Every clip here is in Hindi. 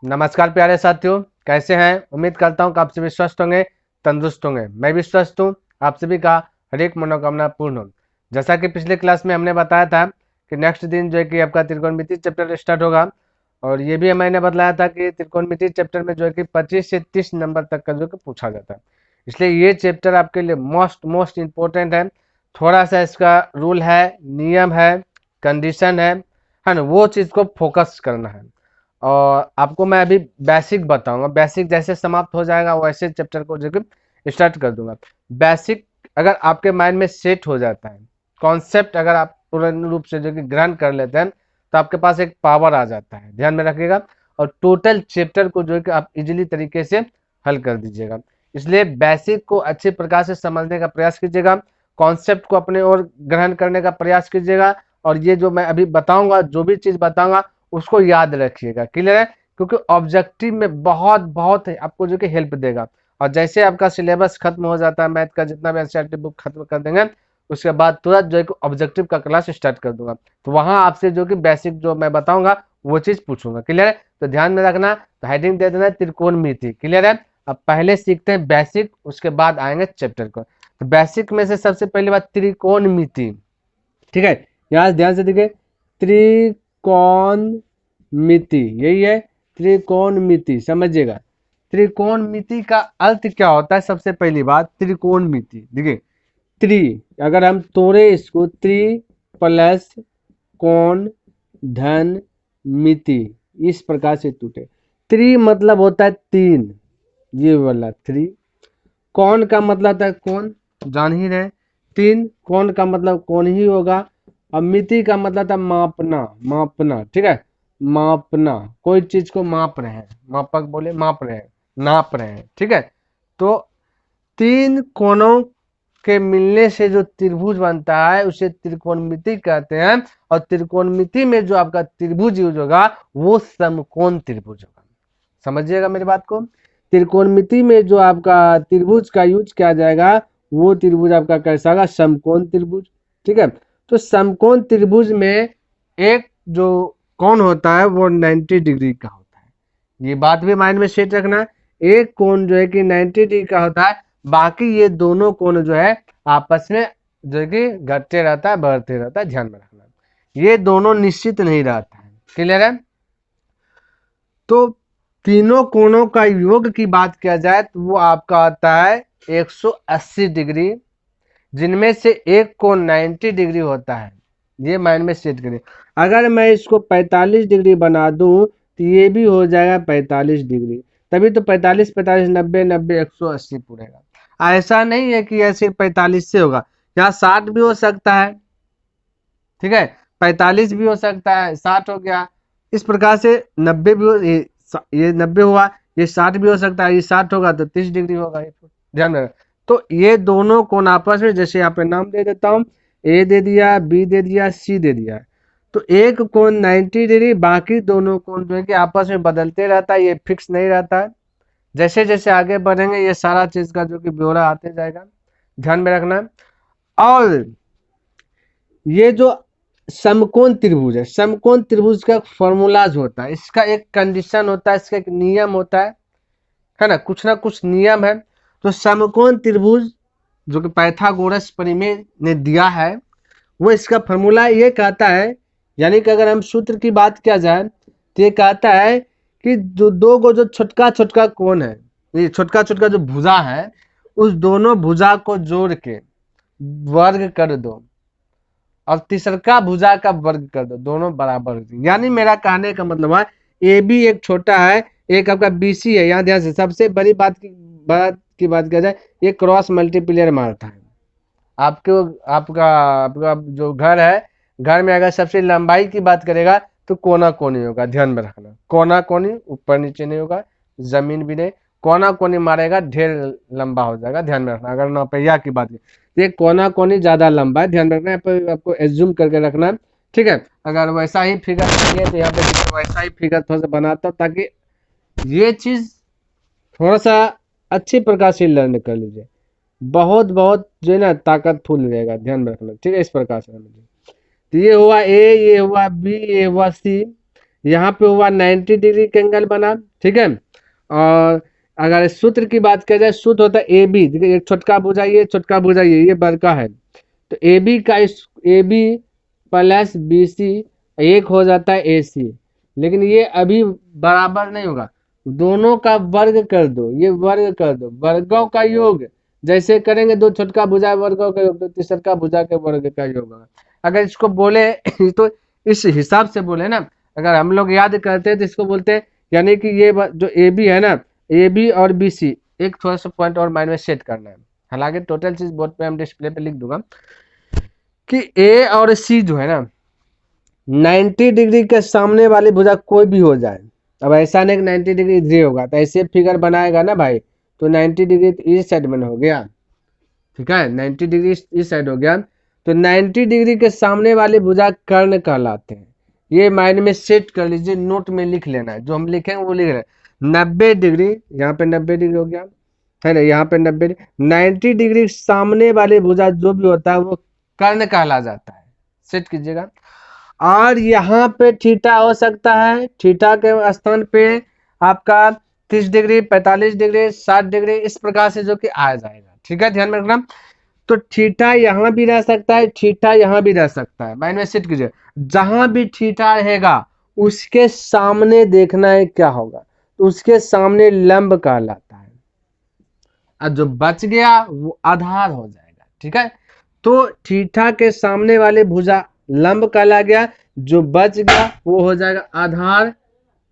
नमस्कार प्यारे साथियों, कैसे हैं। उम्मीद करता हूं कि आप सभी स्वस्थ होंगे, तंदुरुस्त होंगे। मैं भी स्वस्थ हूं। आप सभी का हर एक मनोकामना पूर्ण हो। जैसा कि पिछले क्लास में हमने बताया था कि नेक्स्ट दिन जो है कि आपका त्रिकोणमिति चैप्टर स्टार्ट होगा, और ये भी मैंने बताया था कि त्रिकोणमिति चैप्टर में जो है कि 25 से 30 नंबर तक का जो है कि पूछा जाता है। इसलिए ये चैप्टर आपके लिए मोस्ट मोस्ट इम्पोर्टेंट है। थोड़ा सा इसका रूल है, नियम है, कंडीशन है ना, वो चीज़ को फोकस करना है। और आपको मैं अभी बेसिक बताऊंगा। बेसिक जैसे समाप्त हो जाएगा वैसे चैप्टर को जो कि स्टार्ट कर दूंगा। बेसिक अगर आपके माइंड में सेट हो जाता है, कॉन्सेप्ट अगर आप पूर्ण रूप से जो कि ग्रहण कर लेते हैं, तो आपके पास एक पावर आ जाता है, ध्यान में रखिएगा। और टोटल चैप्टर को जो है कि आप इजीली तरीके से हल कर दीजिएगा। इसलिए बेसिक को अच्छे प्रकार से समझने का प्रयास कीजिएगा, कॉन्सेप्ट को अपने ओर ग्रहण करने का प्रयास कीजिएगा। और ये जो मैं अभी बताऊंगा, जो भी चीज़ बताऊंगा उसको याद रखिएगा। क्लियर है, क्योंकि ऑब्जेक्टिव में बहुत बहुत आपको जो कि हेल्प देगा। और जैसे आपका सिलेबस खत्म हो जाता है, मैथ का जितना भी एनसीईआरटी बुक खत्म कर देंगे, उसके बाद तुरंत जो है कि ऑब्जेक्टिव का क्लास स्टार्ट कर दूंगा। तो वहां आपसे जो कि बेसिक जो मैं बताऊंगा वो चीज पूछूंगा। क्लियर है, तो ध्यान में रखना। तो हेडिंग दे देना त्रिकोणमिति। क्लियर है, अब पहले सीखते हैं बेसिक, उसके बाद आएंगे चैप्टर को। तो बेसिक में से सबसे पहली बात त्रिकोणमिति। ठीक है, यहाँ ध्यान से देखिए, त्रिकोणमिति यही है, त्रिकोणमिति समझिएगा। त्रिकोणमिति का अर्थ क्या होता है? सबसे पहली बात त्रिकोणमिति देखिए, त्रि अगर हम तोड़े इसको, त्रि प्लस कोण धन मिति, इस प्रकार से टूटे। त्रि मतलब होता है तीन, ये वाला थ्री। कौन का मतलब होता है कौन, जान ही रहे। तीन कौन का मतलब कौन ही होगा। और मिति का मतलब था मापना, मापना। ठीक है, मापना, कोई चीज को माप रहे हैं, मापक बोले माप रहे हैं, नाप रहे हैं। ठीक है, तो तीन कोणों के मिलने से जो त्रिभुज बनता है उसे त्रिकोणमिति कहते हैं। और त्रिकोणमिति में जो आपका त्रिभुज यूज होगा वो समकोण त्रिभुज होगा। समझिएगा मेरी बात को। त्रिकोणमिति में जो आपका त्रिभुज का यूज किया जाएगा वो त्रिभुज आपका कैसा होगा? समकोण त्रिभुज। ठीक है, तो समकोण त्रिभुज में एक जो कोण होता है वो 90 डिग्री का होता है। ये बात भी माइंड में सेट रखना। एक कोण जो है कि 90 डिग्री का होता है, बाकी ये दोनों कोण जो है आपस में जो है कि घटते रहता है, बढ़ते रहता है। ध्यान में रखना, ये दोनों निश्चित नहीं रहता है। क्लियर है, तो तीनों कोणों का योग की बात किया जाए तो वो आपका आता है 180 डिग्री, जिनमें से एक कोण 90 डिग्री होता है। ये माइंड में सेट करें। अगर मैं इसको 45 डिग्री बना दूं तो ये भी हो जाएगा 45 डिग्री। तभी तो 45 45 90 90 180 पूरेगा। ऐसा नहीं है कि ऐसे 45 से होगा, यहाँ 60 भी हो सकता है। ठीक है, 45 भी हो सकता है, 60 हो गया। इस प्रकार से 90 भी हो, ये 90 हुआ, ये 60 भी हो सकता है, ये 60 होगा तो 30 डिग्री होगा। ये ध्यान में रखना। तो ये दोनों कोण आपस में, जैसे यहाँ पे नाम दे देता हूँ, ए दे दिया, बी दे दिया, सी दे दिया। तो एक कोण 90 डिग्री, बाकी दोनों कोण जो है कि आपस में बदलते रहता है, ये फिक्स नहीं रहता है। जैसे जैसे आगे बढ़ेंगे ये सारा चीज का जो कि ब्यौरा आते जाएगा, ध्यान में रखना। और ये जो समकोण त्रिभुज है, समकोण त्रिभुज का फॉर्मूलाज होता है, इसका एक कंडीशन होता है, इसका एक नियम होता है ना, कुछ नियम है। तो समकोण त्रिभुज जो कि पाइथागोरस प्रमेय ने दिया है, वो इसका फॉर्मूला ये कहता है, यानी कि अगर हम सूत्र की बात किया जाए तो ये कहता है कि जो दो गो जो छोटका छोटका कोण है, ये छोटका छोटका जो भुजा है, उस दोनों भुजा को जोड़ के वर्ग कर दो, और तीसरका भुजा का वर्ग कर दो, दोनों बराबर होते हैं। यानी मेरा कहने का मतलब है ए बी एक छोटा है, एक आपका बी सी है। यहाँ ध्यान से सबसे बड़ी बात किया जाए, ये क्रॉस मल्टीप्लियर मारता है। आपको आपका आपका जो घर है, घर में अगर सबसे लंबाई की बात करेगा तो कोना कोनी होगा। ध्यान में रखना, कोना कोनी ऊपर नीचे नहीं होगा, जमीन भी नहीं। कोना कोनी मारेगा ढेर लंबा हो जाएगा। ध्यान में रखना, अगर नौपहिया की बात तो ये कोना कोनी ज्यादा लंबा है। ध्यान रखना, यहाँ पर आपको एज्यूम करके रखना। ठीक है, अगर वैसा ही फिगर चाहिए तो यहाँ पे वैसा ही फिगर थोड़ा सा बनाता हूँ, ताकि ये चीज थोड़ा सा अच्छी प्रकार से लर्न कर लीजिए। बहुत बहुत जो है ना ताकतफुल रहेगा। ध्यान में रखना, ठीक है, इस प्रकार से समझिए। तो ये हुआ ए, ये हुआ बी, ये हुआ सी, यहाँ पे हुआ 90 डिग्री का एंगल बना, ठीक है। और अगर सूत्र की बात की जाए, सूत्र होता है ए बी, एक छोटका भुजा ये, छोटका भुजा ये बड़का है, तो ए बी का A B plus B C एक हो जाता है ए सी, लेकिन ये अभी बराबर नहीं होगा, दोनों का वर्ग कर दो, ये वर्ग कर दो, वर्गों का योग जैसे करेंगे, दो छोटका भुजा वर्गों का योग, तो तीसरा भुजा के वर्ग का योग होगा। अगर इसको बोले तो इस हिसाब से बोले ना, अगर हम लोग याद करते हैं तो इसको बोलते हैं, यानी कि ये जो ए बी है ना, ए बी और बी सी, एक थोड़ा सा पॉइंट और माइंड में सेट करना है, हालांकि टोटल चीज बोर्ड पे हम डिस्प्ले पे लिख दूंगा कि ए और सी जो है ना 90 डिग्री के सामने वाली भुजा कोई भी हो जाए। अब ऐसा नहीं कि 90 डिग्री इधर होगा, तो ऐसे फिगर बनाएगा ना भाई, तो 90 डिग्री इस साइड में हो गया, ठीक है, 90 डिग्री इस साइड हो गया, तो 90 डिग्री के सामने वाली भुजा कर्ण कहलाते हैं। ये माइंड में सेट कर लीजिए, नोट में लिख लेना है, जो हम लिखेंगे वो लिख रहे हैं। 90 डिग्री, यहाँ पे 90 डिग्री हो गया है ना, यहाँ पे 90 डिग्री, 90 डिग्री सामने वाली भुजा जो भी होता है वो कर्ण कहला जाता है, सेट कीजिएगा। और यहाँ पे थीटा हो सकता है, थीटा के स्थान पे आपका 30 डिग्री, 45 डिग्री, 60 डिग्री, इस प्रकार से जो कि आ जाएगा, ठीक है, ध्यान में रखना। तो थीटा यहाँ भी रह सकता है, थीटा यहाँ भी रह सकता है, माइंड में सेट कीजिए, जहां भी थीटा रहेगा उसके सामने देखना है क्या होगा, तो उसके सामने लंब कहलाता है, और जो बच गया वो आधार हो जाएगा, ठीक है। तो थीटा के सामने वाले भुजा लंब कहला गया, जो बच गया वो हो जाएगा आधार,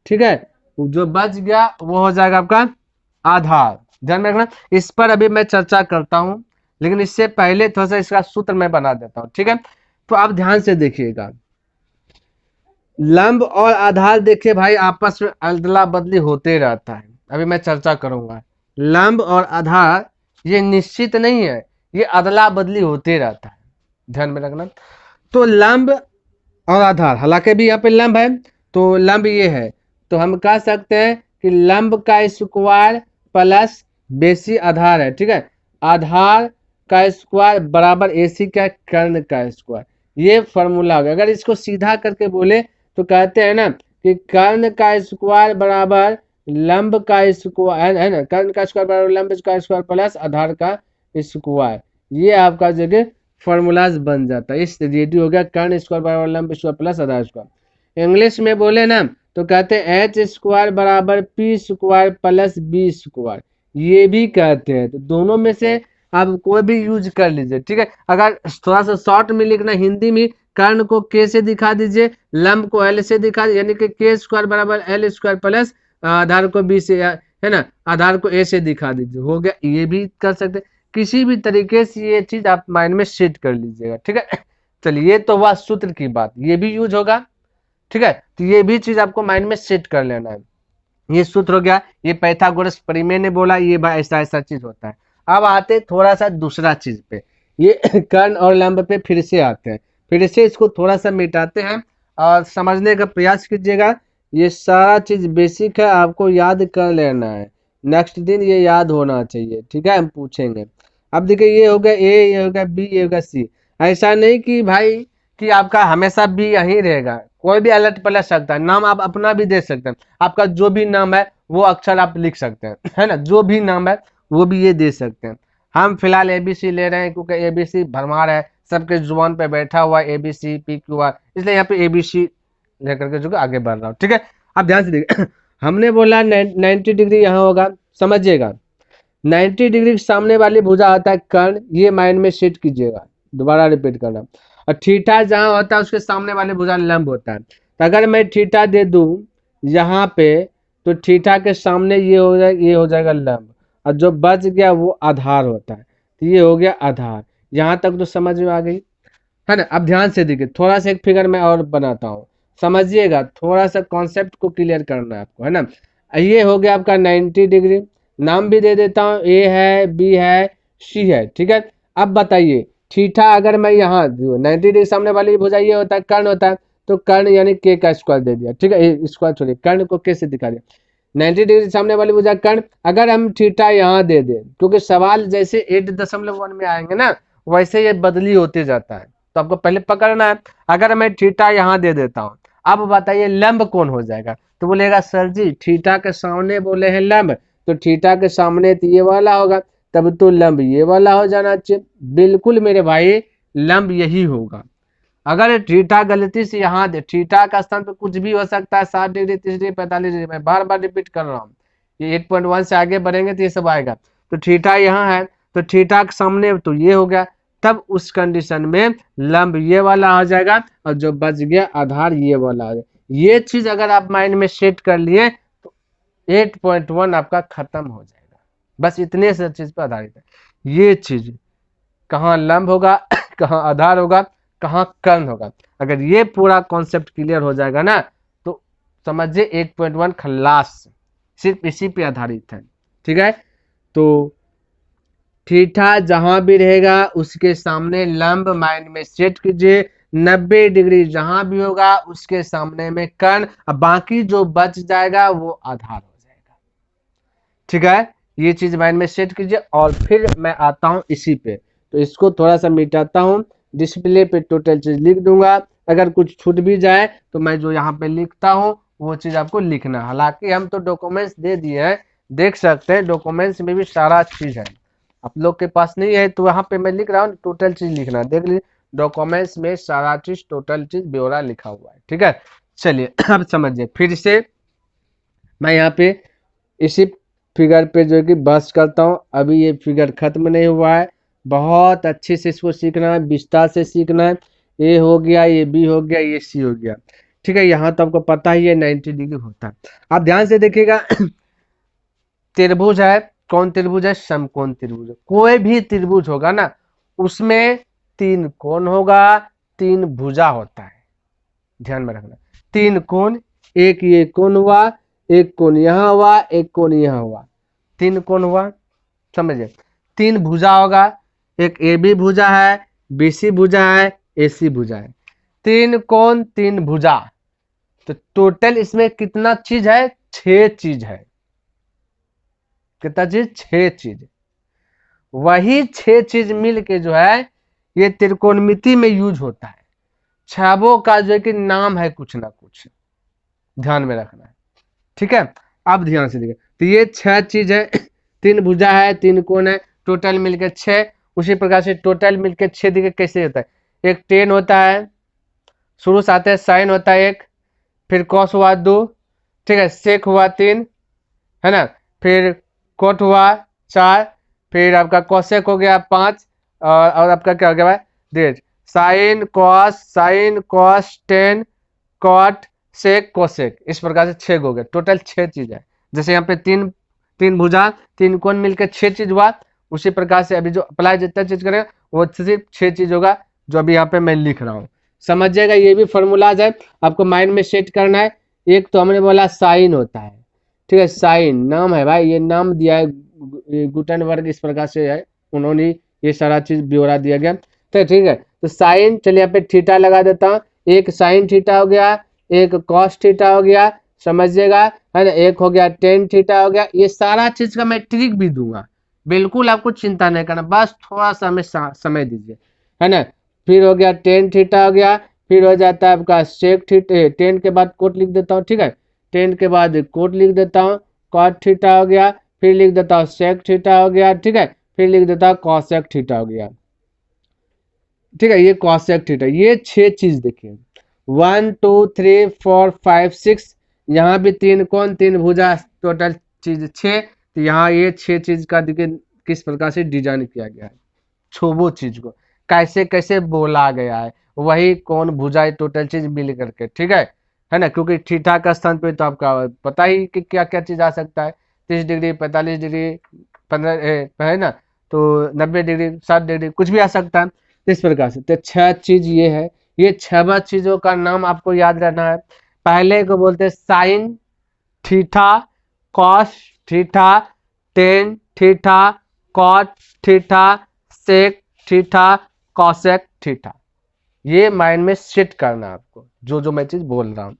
ठीक है, जो बच गया वो हो जाएगा आपका आधार, ध्यान में रखना। इस पर अभी मैं चर्चा करता हूं, लेकिन इससे पहले थोड़ा सा इसका सूत्र मैं बना देता हूं, ठीक है। तो आप ध्यान से देखिएगा, लंब और आधार देखिए भाई आपस में अदला बदली होते रहता है, अभी मैं चर्चा करूंगा। लंब और आधार ये निश्चित नहीं है, ये अदला बदली होते रहता है, ध्यान में रखना। तो लंब और आधार, हालांकि भी यहाँ पे लंब है, तो लंब ये है, तो हम कह सकते हैं कि लंब का स्क्वायर प्लस बेसी आधार है, ठीक है, आधार का स्क्वायर बराबर एसी का कर्ण का स्क्वायर, ये फॉर्मूला होगा। अगर इसको सीधा करके बोले तो कहते हैं ना कि कर्ण का स्क्वायर बराबर लंब का स्क्वायर, है ना, कर्ण का स्क्वायर बराबर लंब का स्क्वायर प्लस आधार का स्क्वायर, ये आपका जगह फॉर्मूलाज बन जाता है। इस रेडी हो गया कर्ण स्क्वायर बराबर लंब स्क्वायर प्लस आधार स्क्वायर। इंग्लिश में बोले ना तो कहते हैं एच स्क्वायर बराबर P square plus B square, ये भी कहते हैं। तो दोनों में से आप कोई भी यूज कर लीजिए, ठीक है। अगर थोड़ा सा शॉर्ट में लिखना, हिंदी में कर्ण को के से दिखा दीजिए, लंब को एल से दिखा दीजिए, यानी कि के स्क्वायर बराबर एल स्क्वायर प्लस आधार को बी से, है ना, आधार को ए से दिखा दीजिए, हो गया। ये भी कर सकते हैं, किसी भी तरीके से ये चीज आप माइंड में सेट कर लीजिएगा, ठीक है। चलिए, ये तो हुआ सूत्र की बात, ये भी यूज होगा, ठीक है। तो ये भी चीज आपको माइंड में सेट कर लेना है, ये सूत्र हो गया, ये पाइथागोरस परिमेय ने बोला, ये ऐसा ऐसा चीज होता है। अब आते थोड़ा सा दूसरा चीज पे, ये कर्ण और लंब पे फिर से आते हैं, फिर से इसको थोड़ा सा मिटाते हैं और समझने का प्रयास कीजिएगा। ये सारा चीज बेसिक है, आपको याद कर लेना है, नेक्स्ट दिन ये याद होना चाहिए, ठीक है, हम पूछेंगे। अब देखिए, ये हो गया ए, ये हो गया बी, ये हो गया सी। ऐसा नहीं कि भाई कि आपका हमेशा बी यहीं रहेगा, कोई भी अलट पलट सकता है, नाम आप अपना भी दे सकते हैं, आपका जो भी नाम है वो अक्षर आप लिख सकते हैं, है ना, जो भी नाम है वो भी ये दे सकते हैं। हम फिलहाल एबीसी ले रहे हैं क्योंकि एबीसी भरमार है, सबके जुबान पे बैठा हुआ है एबीसी पी क्यू आर, इसलिए यहाँ पे एबीसी लेकर के जो आगे बढ़ रहा हूँ, ठीक है। आप ध्यान से देखिए, हमने बोला 90 डिग्री यहाँ होगा, समझिएगा 90 डिग्री सामने वाली भुजा आता है कर्ण, ये माइंड में सेट कीजिएगा, दोबारा रिपीट करना। और थीटा जहां होता है उसके सामने वाले भुजा लंब होता है, तो अगर मैं थीटा दे दूं यहाँ पे, तो थीटा के सामने ये हो जाएगा, ये हो जाएगा लंब, और जो बच गया वो आधार होता है, तो ये हो गया आधार। यहाँ तक तो समझ में आ गई, है ना। अब ध्यान से देखिए, थोड़ा सा एक फिगर मैं और बनाता हूँ, समझिएगा, थोड़ा सा कॉन्सेप्ट को क्लियर करना है आपको, है ना। ये हो गया आपका 90 डिग्री, नाम भी दे देता हूँ, ए है, बी है, सी है, ठीक है। अब बताइए, थीटा अगर मैं यहाँ 90 डिग्री सामने वाली भुजा ये होता है कर्ण होता है, तो कर्ण यानी के का स्क्वायर दे दिया, ठीक है, स्क्वायर छोड़िए, कर्ण को के से दिखा दिया, 90 डिग्री सामने वाली भुजा कर्ण। अगर हम थीटा यहाँ दे दें, क्योंकि सवाल जैसे 8.1 में आएंगे ना वैसे ये बदली होते जाता है, तो आपको पहले पकड़ना है। अगर मैं थीटा यहाँ दे देता हूँ, अब बताइए लंब कौन हो जाएगा, तो बोलेगा सर जी थीटा के सामने बोले हैं लंब, तो थीटा के सामने तो ये वाला होगा, तब तो लंब ये वाला हो जाना चाहिए। बिल्कुल मेरे भाई लंब यही होगा। अगर थीटा गलती से यहाँ दे, थीटा का स्थान पे कुछ भी हो सकता है, 60 डिग्री 30 डिग्री 45 डिग्री, मैं बार बार रिपीट कर रहा हूँ, ये 8.1 से आगे बढ़ेंगे तो ये सब आएगा। तो थीटा यहाँ है, तो थीटा के सामने तो ये हो गया, तब उस कंडीशन में लंब ये वाला आ जाएगा और जो बच गया आधार ये वाला आ जाएगा। ये चीज अगर आप माइंड में सेट कर लिए तो 8.1 आपका खत्म हो जाएगा। बस इतने से चीज पर आधारित है ये चीज, कहाँ लंब होगा कहाँ आधार होगा कहाँ कर्ण होगा। अगर ये पूरा कॉन्सेप्ट क्लियर हो जाएगा ना तो समझिए 8.1 खल्लास सिर्फ इसी पे आधारित है। ठीक है, तो थीटा जहां भी रहेगा उसके सामने लंब माइंड में सेट कीजिए, 90 डिग्री जहां भी होगा उसके सामने में कर्ण, अब बाकी जो बच जाएगा वो आधार हो जाएगा। ठीक है, ये चीज माइंड में सेट कीजिए और फिर मैं आता हूं इसी पे, तो इसको थोड़ा सा मिटाता हूं, डिस्प्ले पे टोटल चीज लिख दूंगा, अगर कुछ छूट भी जाए तो मैं जो यहाँ पे लिखता हूँ वो चीज आपको लिखना। हालांकि हम तो डॉक्यूमेंट्स दे दिए हैं, देख सकते हैं डॉक्यूमेंट्स में भी सारा चीज है, आप लोग के पास नहीं है तो यहाँ पे मैं लिख रहा हूँ, टोटल चीज लिखना, देख लीजिए डॉक्यूमेंट्स में सारा चीज टोटल चीज ब्यौरा लिखा हुआ है। ठीक है, चलिए अब समझिए फिर से मैं यहाँ पे इसी फिगर पे जो है कि बस करता हूँ। अभी ये फिगर खत्म नहीं हुआ है, बहुत अच्छे से इसको सीखना है, विस्तार से सीखना है। ए हो गया, ये बी हो गया, ये सी हो गया। ठीक है, यहाँ तो आपको पता ही है 90 डिग्री होता है। आप ध्यान से देखिएगा त्रिभुज है, कौन त्रिभुज है, समकोण त्रिभुज। कोई भी त्रिभुज होगा ना उसमें 3 कोण होगा, 3 भुजा होता है, ध्यान में रखना। 3 कोण, एक ये कोण हुआ, एक कोण यहाँ हुआ, एक कोण यहाँ हुआ, 3 कोण हुआ, समझिए। 3 भुजा होगा, एक ए बी भुजा है, बी सी भुजा है, ए सी भुजा है, 3 कोण 3 भुजा, तो टोटल इसमें कितना चीज है, 6 चीज है। कितना चीज, 6 चीज। वही 6 चीज मिल के जो है ये त्रिकोणमिति में यूज होता है। छबों का जो है कि नाम है कुछ ना कुछ, ध्यान में रखना है। ठीक है, अब ध्यान से देखिए, तो ये 6 चीज है, 3 भुजा है, 3 कोण है, टोटल मिलकर 6। उसी प्रकार से टोटल मिलकर 6 देखिए कैसे होता है, एक टेन होता है, शुरू से आते हैं, साइन होता है एक, फिर कॉस हुआ 2, ठीक है, सेक हुआ 3, है ना, फिर कोट हुआ 4, फिर आपका कोसेक हो गया 5, और आपका क्या हो गया भाई, डेढ़, sine cos tan cot sec cosec, इस प्रकार से 6 हो गए, टोटल 6 चीज है। जैसे यहाँ पे 3 भुजा 3 कोण मिलकर 6 चीज हुआ, उसी प्रकार से अभी जो अप्लाई जितना चीज करेगा वो सिर्फ 6 चीज होगा, जो अभी यहाँ पे मैं लिख रहा हूँ। समझिएगा, ये भी फॉर्मूलाज है, आपको माइंड में सेट करना है। एक तो हमने बोला साइन होता है, ठीक है, साइन नाम है भाई, ये नाम दिया है गुटनबर्ग, इस प्रकार से है, उन्होंने ये सारा चीज ब्यौरा दिया गया। तो ठीक है, तो साइन, चलिए यहाँ पे थीटा लगा देता हूँ, एक साइन थीटा हो गया, एक कॉस थीटा हो गया, समझिएगा, है ना, एक हो गया टेन थीटा हो गया। ये सारा चीज का मैं ट्रिक भी दूंगा, बिल्कुल आपको चिंता नहीं करना, बस थोड़ा सा हमें समय दीजिए, है ना। फिर हो गया टेन थीटा हो गया, फिर हो जाता है आपका सेक थीटा, 10 के बाद कोट लिख देता हूँ, ठीक है, 10 के बाद कोट लिख देता हूँ, कॉट थीटा हो गया, फिर लिख देता हूँ सेक थीटा हो गया, ठीक है, फिर लिख देता हूँ कॉसेक थीटा हो गया, ठीक है, ये कॉसेक थीटा। ये 6 चीज देखिए, 1 2 3 4 5 6, यहाँ भी 3 कोण 3 भुजा, टोटल चीज 6। तो यहाँ ये 6 चीज का देखिए किस प्रकार से डिजाइन किया गया है, छुबो चीज को कैसे कैसे बोला गया है, वही कौन भुजा टोटल चीज मिल करके, ठीक है ना, क्योंकि थीटा का स्थान पे तो आपका पता ही कि क्या क्या चीज आ सकता है, 30 डिग्री 45 डिग्री 15 है ना, तो 90 डिग्री 60 डिग्री कुछ भी आ सकता है। इस प्रकार से तो 6 चीज ये है, ये 6 चीजों का नाम आपको याद रहना है। पहले को बोलते हैं sine theta, cos theta, tan theta, cot theta, sec theta, cosec theta. ये माइंड में सेट करना आपको, जो जो मैं चीज बोल रहा हूँ,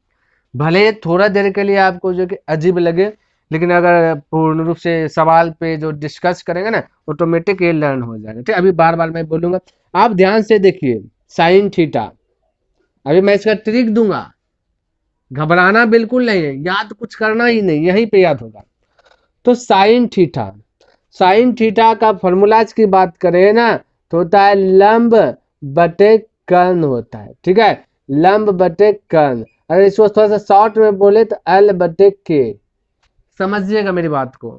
भले थोड़ा देर के लिए आपको जो कि अजीब लगे, लेकिन अगर पूर्ण रूप से सवाल पे जो डिस्कस करेंगे ना ऑटोमेटिक ये लर्न हो जाएगा। ठीक, अभी बार बार मैं बोलूंगा, आप ध्यान से देखिए, साइन थीटा, अभी मैं इसका ट्रिक दूंगा, घबराना बिल्कुल नहीं है, याद कुछ करना ही नहीं, यहीं पे याद होगा। तो साइन थीटा, साइन थीटा का फॉर्मूलाज की बात करें ना तो होता है लंब बटे कर्ण होता है, ठीक है, लंब बटे कर्ण। अगर इसको थोड़ा सा शॉर्ट में बोले तो एल बटे के, समझिएगा मेरी बात को।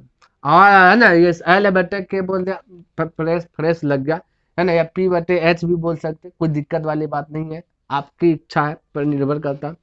और है ना ये एल बटे के बोल दिया, फ्रेश फ्रेश लग गया, है ना, या पी बटे एच भी बोल सकते, कोई दिक्कत वाली बात नहीं है, आपकी इच्छा है पर निर्भर करता।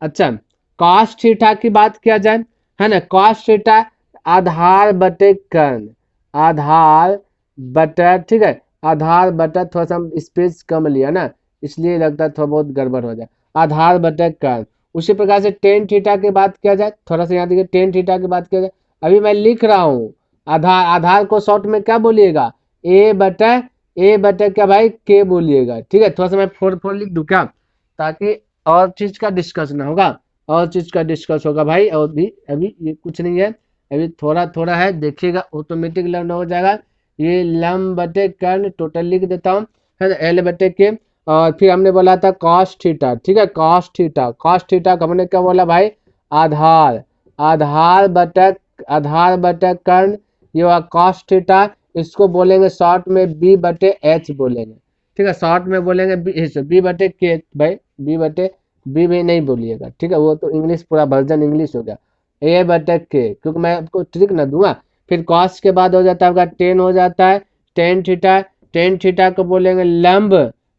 अच्छा, कॉस थीटा की बात किया जाए, है ना, कॉस थीटा आधार बटे कर्ण, आधार बटा, ठीक है, आधार बटा, थोड़ा सा हम स्पेस कम लिया ना इसलिए लगता है थोड़ा बहुत गड़बड़ हो जाए, आधार बटे कर्ण। उसी प्रकार से टेन थीटा की बात किया जाए, थोड़ा सा यहाँ देखिए, टेन थीटा की बात किया जाए, अभी मैं लिख रहा हूँ, आधार, आधार को शॉर्ट में क्या बोलिएगा, ए बटा, ए बटा क्या भाई, के बोलिएगा, ठीक है, थोड़ा सा मैं फोर फोर लिख दूं क्या, ताकि और चीज का डिस्कस ना होगा, और चीज का डिस्कस होगा भाई, और भी अभी ये कुछ नहीं है, अभी थोड़ा थोड़ा है, देखिएगा ऑटोमेटिक लर्न हो जाएगा। ये लंब बटे कर्ण टोटल लिख देता हूँ, है ना, एल बटे के, और फिर हमने बोला था कॉस थीटा, ठीक है, कॉस थीटा, कॉस थीटा को हमने क्या बोला भाई, आधार, आधार बटे, आधार बटे कर्ण, ये हुआ कॉस थीटा, इसको बोलेंगे शॉर्ट में बी बटे एच बोलेंगे, ठीक है, शॉर्ट में बोलेंगे बी बटे के भाई, बी बटे, बी भी नहीं बोलिएगा, ठीक है, वो तो इंग्लिश पूरा वर्जन इंग्लिश हो गया, ए बटे के, क्योंकि मैं आपको ट्रिक ना दूंगा। फिर कॉस के बाद हो जाता है आपका टेन हो जाता है, टेन थीटा, टेन थीटा को बोलेंगे लंब,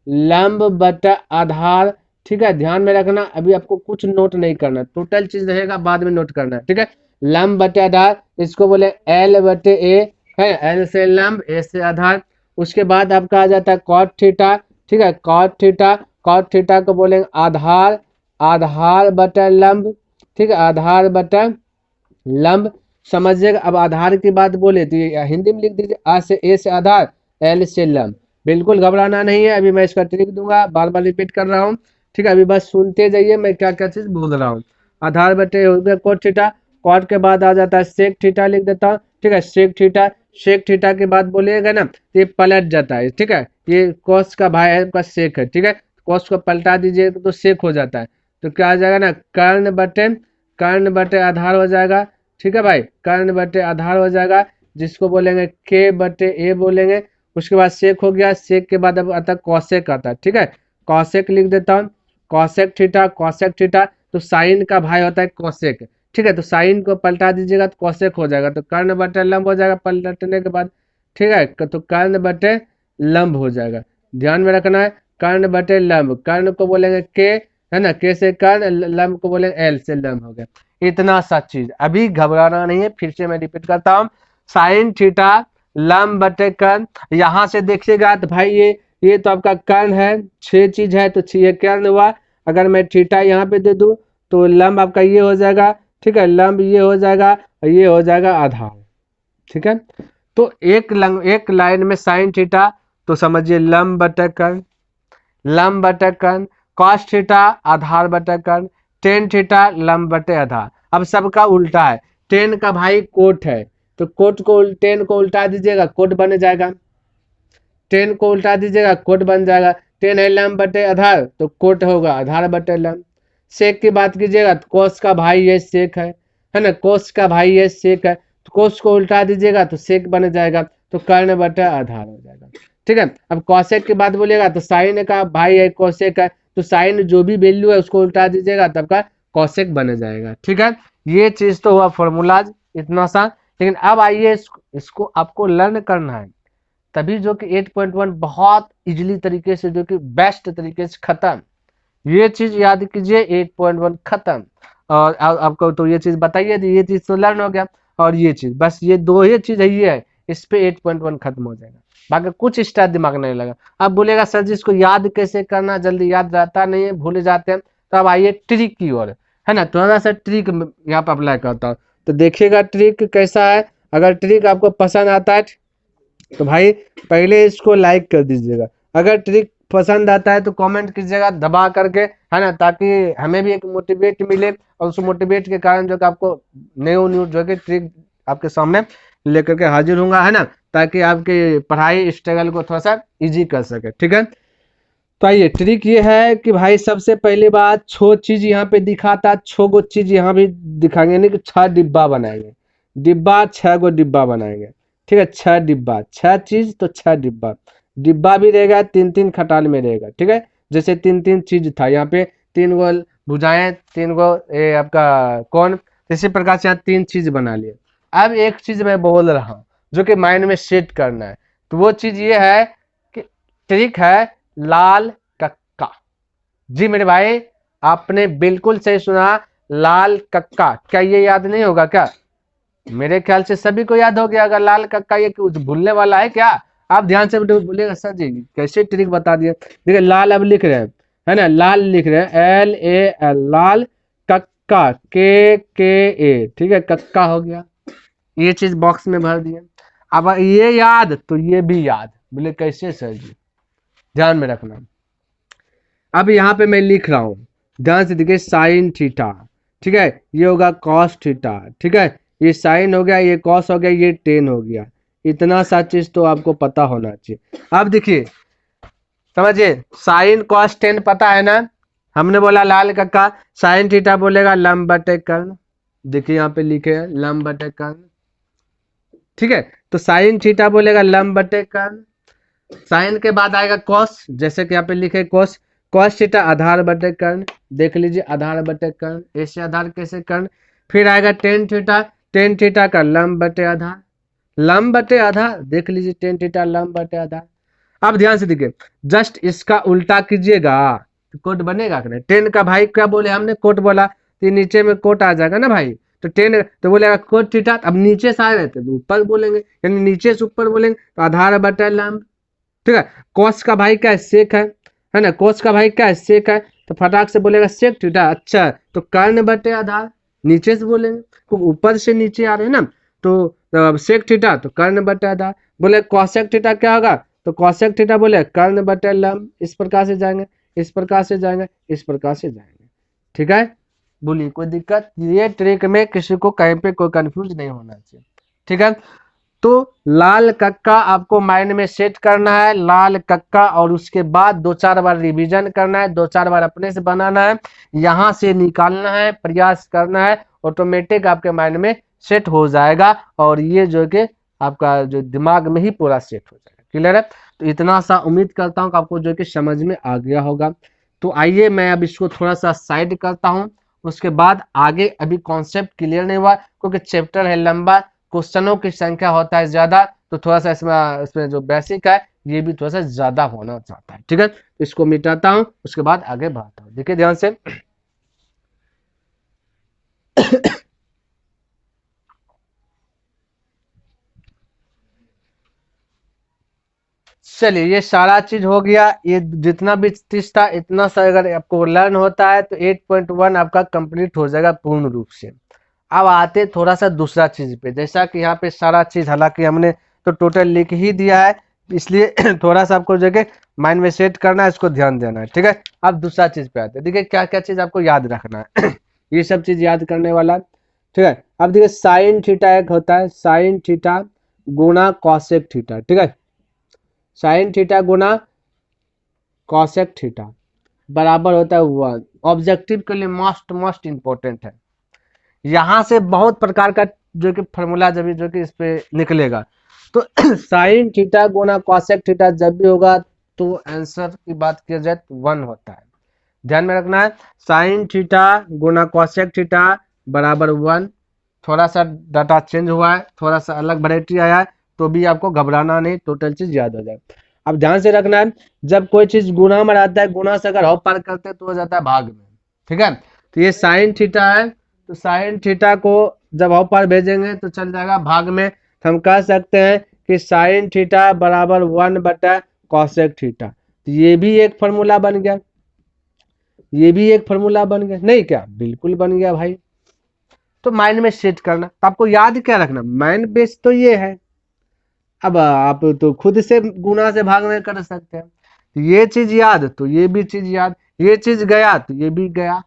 लंब बटा आधार, ठीक है, ध्यान में रखना, अभी आपको कुछ नोट नहीं करना, टोटल चीज रहेगा बाद में नोट करना है, ठीक है, लंब बटे आधार, इसको बोले एल बटे ए, है, एल से लंब, ए से आधार। उसके बाद आपका आ जाता है कॉट थीटा, ठीक है, कॉट थीटा, कॉट थीटा को बोलेंगे आधार, आधार बटा लंब, ठीक है, आधार बटा लंब, समझिएगा। अब आधार की बात बोले तो ये हिंदी में लिख दीजिए, आ से ए से आधार, एल से लंब, बिल्कुल घबराना नहीं है, अभी मैं इसका ट्रिक दूंगा, बार बार रिपीट कर रहा हूँ, ठीक है, अभी बस सुनते जाइए मैं क्या क्या चीज बोल रहा हूँ। आधार बटे हो गया कोट थीटा, कोट के बाद आ जाता है सेक थीटा लिख देता हूँ, ठीक है, सेक थीटा, सेक थीटा के बाद बोलिएगा ना ये पलट जाता है, ठीक है, ये कॉस का भाई है आपका सेक है, ठीक है, कॉस को पलटा दीजिए तो सेक हो जाता है, तो क्या आ जाएगा ना कर्ण बटे, कर्ण बटे आधार हो जाएगा, ठीक है भाई, कर्ण बटे आधार हो जाएगा, जिसको बोलेंगे के बटे ए बोलेंगे। उसके बाद सेक हो गया, सेक के बाद अब आता है कॉसेक आता है, ठीक है, कॉसेक लिख देता हूँ, कॉसेक थीटा, कॉसेक थीटा, तो साइन का भाई होता है कॉसेक, ठीक है, तो साइन को पलटा दीजिएगा तो कॉसेक हो जाएगा, तो कर्ण बटे लंब हो जाएगा पलटने के बाद, ठीक है, तो कर्ण बटे लंब हो जाएगा, ध्यान में रखना है, कर्ण बटे लंब, कर्ण को बोलेंगे के, है ना, के से कर्ण, लंब को बोलेंगे एल से लंब हो गया, इतना सा चीज, अभी घबराना नहीं है, फिर से मैं रिपीट करता हूँ, साइन थीटा लंब बटे कर्ण, यहां से देखिएगा तो भाई ये तो आपका कर्ण है, छह चीज है तो छह कर्ण हुआ, अगर मैं थीटा यहाँ पे दे दूं तो लंब आपका ये हो जाएगा, ठीक है, लंब ये हो जाएगा और ये हो जाएगा आधार, ठीक है, तो एक लाइन में साइन थीटा, तो समझिए लंब बटे कर्ण, लंब बटे कर्ण, कॉस थीटा आधार बटे कर्ण, टेन थीटा लंब बटे आधार। अब सबका उल्टा है, टेन का भाई कोट है तो कोट को टेन को उल्टा दीजिएगा कोट बन जाएगा, टेन को उल्टा दीजिएगा कोट बन जाएगा, टेन है लंब बटे आधार तो कोट होगा आधार बटे लंब। सेक की बात कीजिएगा तो कोस का भाई ये सेक है ना, कोस का भाई ये सेक है, तो कोस को उल्टा दीजिएगा तो सेक बन जाएगा, तो कर्ण बटे आधार हो जाएगा, ठीक है। अब कौशेक की बात बोलिएगा तो साइन का भाई है कौशेक है, तो साइन जो भी वैल्यू है उसको उल्टा दीजिएगा तब का कौशेक बन जाएगा, ठीक है। ये चीज तो हुआ फॉर्मूलाज इतना सा, लेकिन अब आइए इसको आपको लर्न करना है, तभी जो कि 8.1 बहुत इजीली तरीके से, जो कि बेस्ट तरीके से खत्म, ये चीज याद कीजिए 8.1 खत्म। और आपको तो ये चीज बताइए, ये चीज तो लर्न हो गया, और ये चीज बस ये दो ही चीज है, ये है, इस पे 8.1 खत्म हो जाएगा, बाकी कुछ स्टार्ट दिमाग नहीं लगा। अब बोलेगा सर जी इसको याद कैसे करना, जल्दी याद रहता नहीं है, भूल जाते हैं, तो अब आइए ट्रिक की ओर, है ना, थोड़ा सा ट्रिक यहाँ पे अप्लाई करता हूँ, तो देखिएगा ट्रिक कैसा है। अगर ट्रिक आपको पसंद आता है तो भाई पहले इसको लाइक कर दीजिएगा, अगर ट्रिक पसंद आता है तो कमेंट कीजिएगा दबा करके, है ना, ताकि हमें भी एक मोटिवेट मिले, और उस मोटिवेट के कारण जो कि आपको न्यू न्यू जो कि ट्रिक आपके सामने लेकर के हाजिर होऊंगा, है ना, ताकि आपकी पढ़ाई स्ट्रगल को थोड़ा सा इजी कर सके, ठीक है। तो आइए ट्रिक ये है कि भाई सबसे पहली बात छो चीज यहाँ पे दिखाता, छो गो चीज यहाँ भी दिखाएंगे, यानी कि 6 डिब्बा बनाएंगे, डिब्बा 6 गो डिब्बा बनाएंगे। ठीक है, 6 डिब्बा, 6 चीज तो 6 डिब्बा, डिब्बा भी रहेगा 3-3 खटाल में रहेगा। ठीक है, जैसे 3-3 चीज था यहाँ पे, 3 गो भुजाएं, 3 गो आपका कौन, इसी प्रकार से यहाँ 3 चीज बना लिए। अब एक चीज मैं बोल रहा हूँ जो कि माइंड में सेट करना है, तो वो चीज ये है कि ट्रिक है लाल कक्का। जी मेरे भाई, आपने बिल्कुल सही सुना, लाल कक्का। क्या ये याद नहीं होगा क्या? मेरे ख्याल से सभी को याद हो गया। अगर लाल कक्का ये कुछ भूलने वाला है क्या? आप ध्यान से बोलिएगा सर जी कैसे ट्रिक बता दिए। देखिए लाल अब लिख रहे हैं, है ना, लाल लिख रहे हैं LAL, लाल कक्का KKA। ठीक है, कक्का हो गया, ये चीज बॉक्स में भर दिए। अब ये याद तो ये भी याद। बोले कैसे सर जी? ध्यान में रखना। अब यहाँ पे मैं लिख रहा हूँ, ध्यान से देखिए, साइन थीटा। ठीक है, ये होगा कॉस थीटा। ठीक है, ये साइन हो गया, ये कॉस हो गया, ये टेन हो गया। इतना सा चीज तो आपको पता होना चाहिए। अब देखिए समझिए, साइन कॉस टेन पता है ना। हमने बोला लाल कक्का, साइन थीटा बोलेगा लंब बटे कर्ण। देखिए यहाँ पे लिखे हैं लंब बटे कर्ण। ठीक है, तो साइन थीटा बोलेगा लंब बटे कर्ण। साइन के बाद आएगा कॉस, जैसे कि यहाँ पे लिखे कॉस, कॉस थीटा आधार बटे कर्ण। देख लीजिए आधार बटे कर्ण, ऐसे आधार कैसे कर्ण। फिर आएगा टेन थीटा, टेन थीटा का लंब बटे आधार, लंब बटे आधार। देख लीजिए टेन थीटा लंब बटे आधार। अब ध्यान से देखिए, जस्ट इसका उल्टा कीजिएगा तो कोट बनेगा कि नहीं। टेन का भाई क्या बोले हमने, कोट बोला, तो नीचे में कोट आ जाएगा ना भाई। तो टेन तो बोलेगा कोट थीटा। अब नीचे से आए रहते तो ऊपर बोलेंगे, यानी नीचे से ऊपर बोलेंगे, तो आधार बटे लंब। ठीक है, कोस का भाई क्या है, सेक है ना, कोस का भाई क्या है, सेक है। तो फटाक से बोलेगा सेक थीटा। अच्छा, तो कर्ण बटे आधार, नीचे से बोलेंगे, तो ऊपर से नीचे आ रहे हैं ना, तो सेक थीटा तो कर्ण बटे आधार। बोले कॉसेक थीटा क्या होगा, तो कॉसेक थीटा बोले कर्ण बटे लंब। इस प्रकार से जाएंगे, इस प्रकार से जाएंगे, इस प्रकार से जाएंगे। ठीक है, बोलिए कोई दिक्कत? ये ट्रिक में किसी को कहीं पे कोई कंफ्यूज नहीं होना चाहिए। ठीक है, तो लाल कक्का आपको माइंड में सेट करना है, लाल कक्का, और उसके बाद 2-4 बार रिवीजन करना है, 2-4 बार अपने से बनाना है, यहां से निकालना है, प्रयास करना है, ऑटोमेटिक आपके माइंड में सेट हो जाएगा। और ये जो कि आपका जो दिमाग में ही पूरा सेट हो जाएगा। क्लियर है? तो इतना सा उम्मीद करता हूँ कि आपको जो कि समझ में आ गया होगा। तो आइए मैं अब इसको थोड़ा सा साइड करता हूँ, उसके बाद आगे अभी कॉन्सेप्ट क्लियर नहीं हुआ क्योंकि चैप्टर है लंबा, क्वेश्चनों की संख्या होता है ज्यादा, तो थोड़ा सा इसमें जो बेसिक है ये भी थोड़ा सा ज्यादा होना चाहता है। ठीक है, इसको मिटाता हूं, उसके बाद आगे बढ़ता हूं। देखिए ध्यान से, चलिए ये सारा चीज हो गया। ये जितना भी चीज था इतना सा अगर आपको लर्न होता है तो 8.1 आपका कंप्लीट हो जाएगा पूर्ण रूप से। अब आते थोड़ा सा दूसरा चीज पे, जैसा कि यहाँ पे सारा चीज हालांकि हमने तो टोटल लिख ही दिया है, इसलिए थोड़ा सा आपको जगह माइंड में सेट करना है, इसको ध्यान देना है। ठीक है, अब दूसरा चीज पे आते हैं। देखिए क्या क्या चीज आपको याद रखना है ये सब चीज याद करने वाला। ठीक है, अब देखिए साइन थीटा एक होता है, साइन थीटा गुना कॉसेक थीटा। ठीक है, साइन थीटा गुना कॉसेक थीटा बराबर होता है 1। ऑब्जेक्टिव के लिए मोस्ट इंपॉर्टेंट है। यहां से बहुत प्रकार का जो कि फॉर्मूला जब जो कि इस पे निकलेगा, तो साइन थीटा गुना कॉसेक थीटा जब भी होगा तो आंसर की बात किया जाए तो 1 होता है। ध्यान में रखना है, साइन थीटा गुना कॉसेक थीटा बराबर 1। थोड़ा सा डाटा चेंज हुआ है, थोड़ा सा अलग वैरायटी आया है, तो भी आपको घबराना नहीं, टोटल चीज याद हो जाए। अब ध्यान से रखना है, जब कोई चीज गुना में आता है, गुना से अगर हॉप पार करते हैं तो हो जाता है भाग में। ठीक है, तो ये साइन थीटा है, तो साइन थीटा को जब हॉप पार भेजेंगे तो चल जाएगा भाग में। तो हम कह सकते हैं कि साइन थीटा बराबर 1 बटा कॉसेक थीटा। तो ये भी एक फॉर्मूला बन गया, ये भी एक फॉर्मूला बन गया, नहीं क्या? बिल्कुल बन गया भाई। तो माइंड में सेट करना, तो आपको याद क्या रखना, माइंड बेस तो ये है। अब आप तो खुद से गुना से भाग में कर सकते हैं, तो ये चीज याद तो ये भी चीज याद, ये चीज गया तो ये भी गया,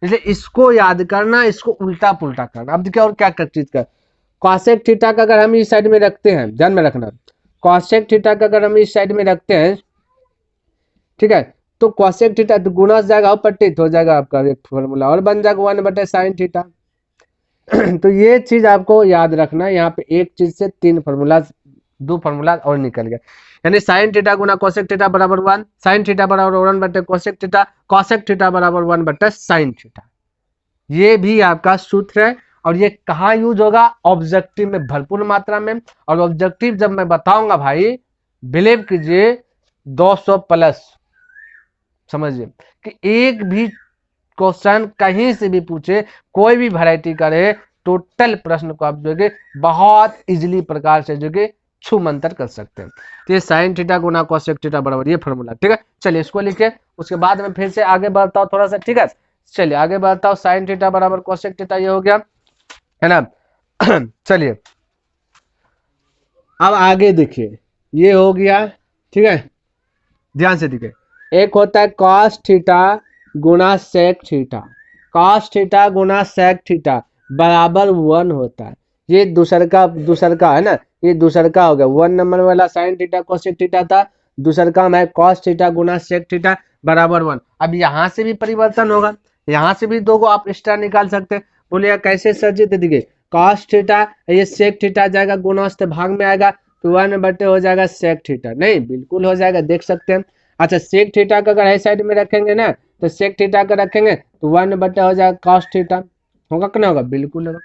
इसलिए इसको याद करना, इसको उल्टा पुल्टा करना। अब देखिए और क्या क्या चीज का, कॉसेक थीटा का अगर हम इस साइड में रखते हैं, ध्यान में रखना, कॉसेक थीटा का अगर हम इस साइड में रखते हैं ठीक है। तो cosec थीटा तो गुना हो जाएगा अपठित हो जाएगा आपका एक फॉर्मूला और बन जाएगा 1/sin थीटा। तो ये चीज आपको याद रखना है, यहाँ पे एक चीज से तीन फॉर्मूला, दो फॉर्मूला और निकल गया, यानी साइन थीटा गुना कोसेक थीटा बराबर 1, साइन थीटा बराबर 1/कोसेक थीटा, कोसेक थीटा बराबर 1/sin थीटा। ये भी आपका सूत्र है और ये कहाँ यूज होगा, ऑब्जेक्टिव में भरपूर मात्रा में। और ऑब्जेक्टिव जब मैं बताऊंगा भाई बिलीव कीजिए 200 प्लस, समझिए कि एक भी क्वेश्चन कहीं से भी पूछे, कोई भी वैरायटी करे, टोटल प्रश्न को आप जो है बहुत इजीली प्रकार से जो है छू मंतर कर सकते हैं। तो ये साइन थीटा गुना कोसेक थीटा बराबर ये फॉर्मूला, ठीक है। चलिए इसको लिखे, उसके बाद में फिर से आगे बढ़ता हूँ थोड़ा सा, ठीक है। चलिए आगे बढ़ता हूँ, साइन थीटा बराबर कोसेक थीटा ये हो गया है ना। चलिए अब आगे देखिए, ये हो गया, ठीक है, ध्यान से देखिए। एक होता है कॉस थीटा गुना सेक थीटा, कॉस थीटा गुना सेक थीटा बराबर 1 होता है। ये दूसर का है ना, ये दूसर का हो गया। 1 नंबर वाला साइन थीटा कोसेक थीटा था, दूसर का है कॉस थीटा गुना सेक थीटा बराबर 1। अब यहाँ से भी परिवर्तन होगा, यहाँ से भी दो को आप एक्स्ट्रा निकाल सकते हैं। बोलिए कैसे सर जी, देखिए कॉस थीटा ये सेक थीटा जाएगा गुणस्थ भाग में आएगा तो 1 हो जाएगा सेक थीटा, नहीं बिल्कुल हो जाएगा, देख सकते हैं। अच्छा सेक थीटा का अगर इस साइड में रखेंगे ना तो सेक थीटा का रखेंगे तो 1 हो जाएगा कॉस थीटा, होगा कि ना होगा, बिल्कुल होगा।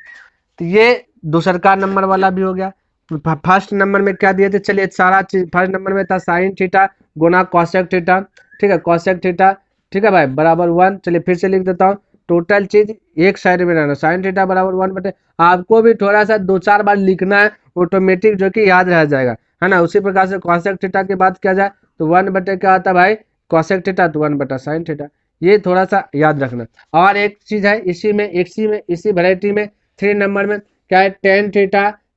तो ये दूसर का नंबर वाला भी हो गया। तो फर्स्ट नंबर में क्या दिए थे, चलिए सारा चीज, फर्स्ट नंबर में था साइन थीटा गुना कॉसेक थीटा, ठीक है, कॉसेक थीटा, ठीक है भाई बराबर 1। चलिए फिर से लिख देता हूँ, टोटल चीज एक साइड में रहना, साइन थीटा बराबर 1 आपको भी थोड़ा सा 2-4 बार लिखना है, ऑटोमेटिक जो कि याद रह जाएगा, है ना। उसी प्रकार से कॉसेक थीटा की बात किया जाए तो 1 क्या आता है भाई, कॉसेक थीटा तो 1/sin थीटा, ये थोड़ा सा याद रखना। और एक चीज है इसी वैरायटी में 3 नंबर में क्या है,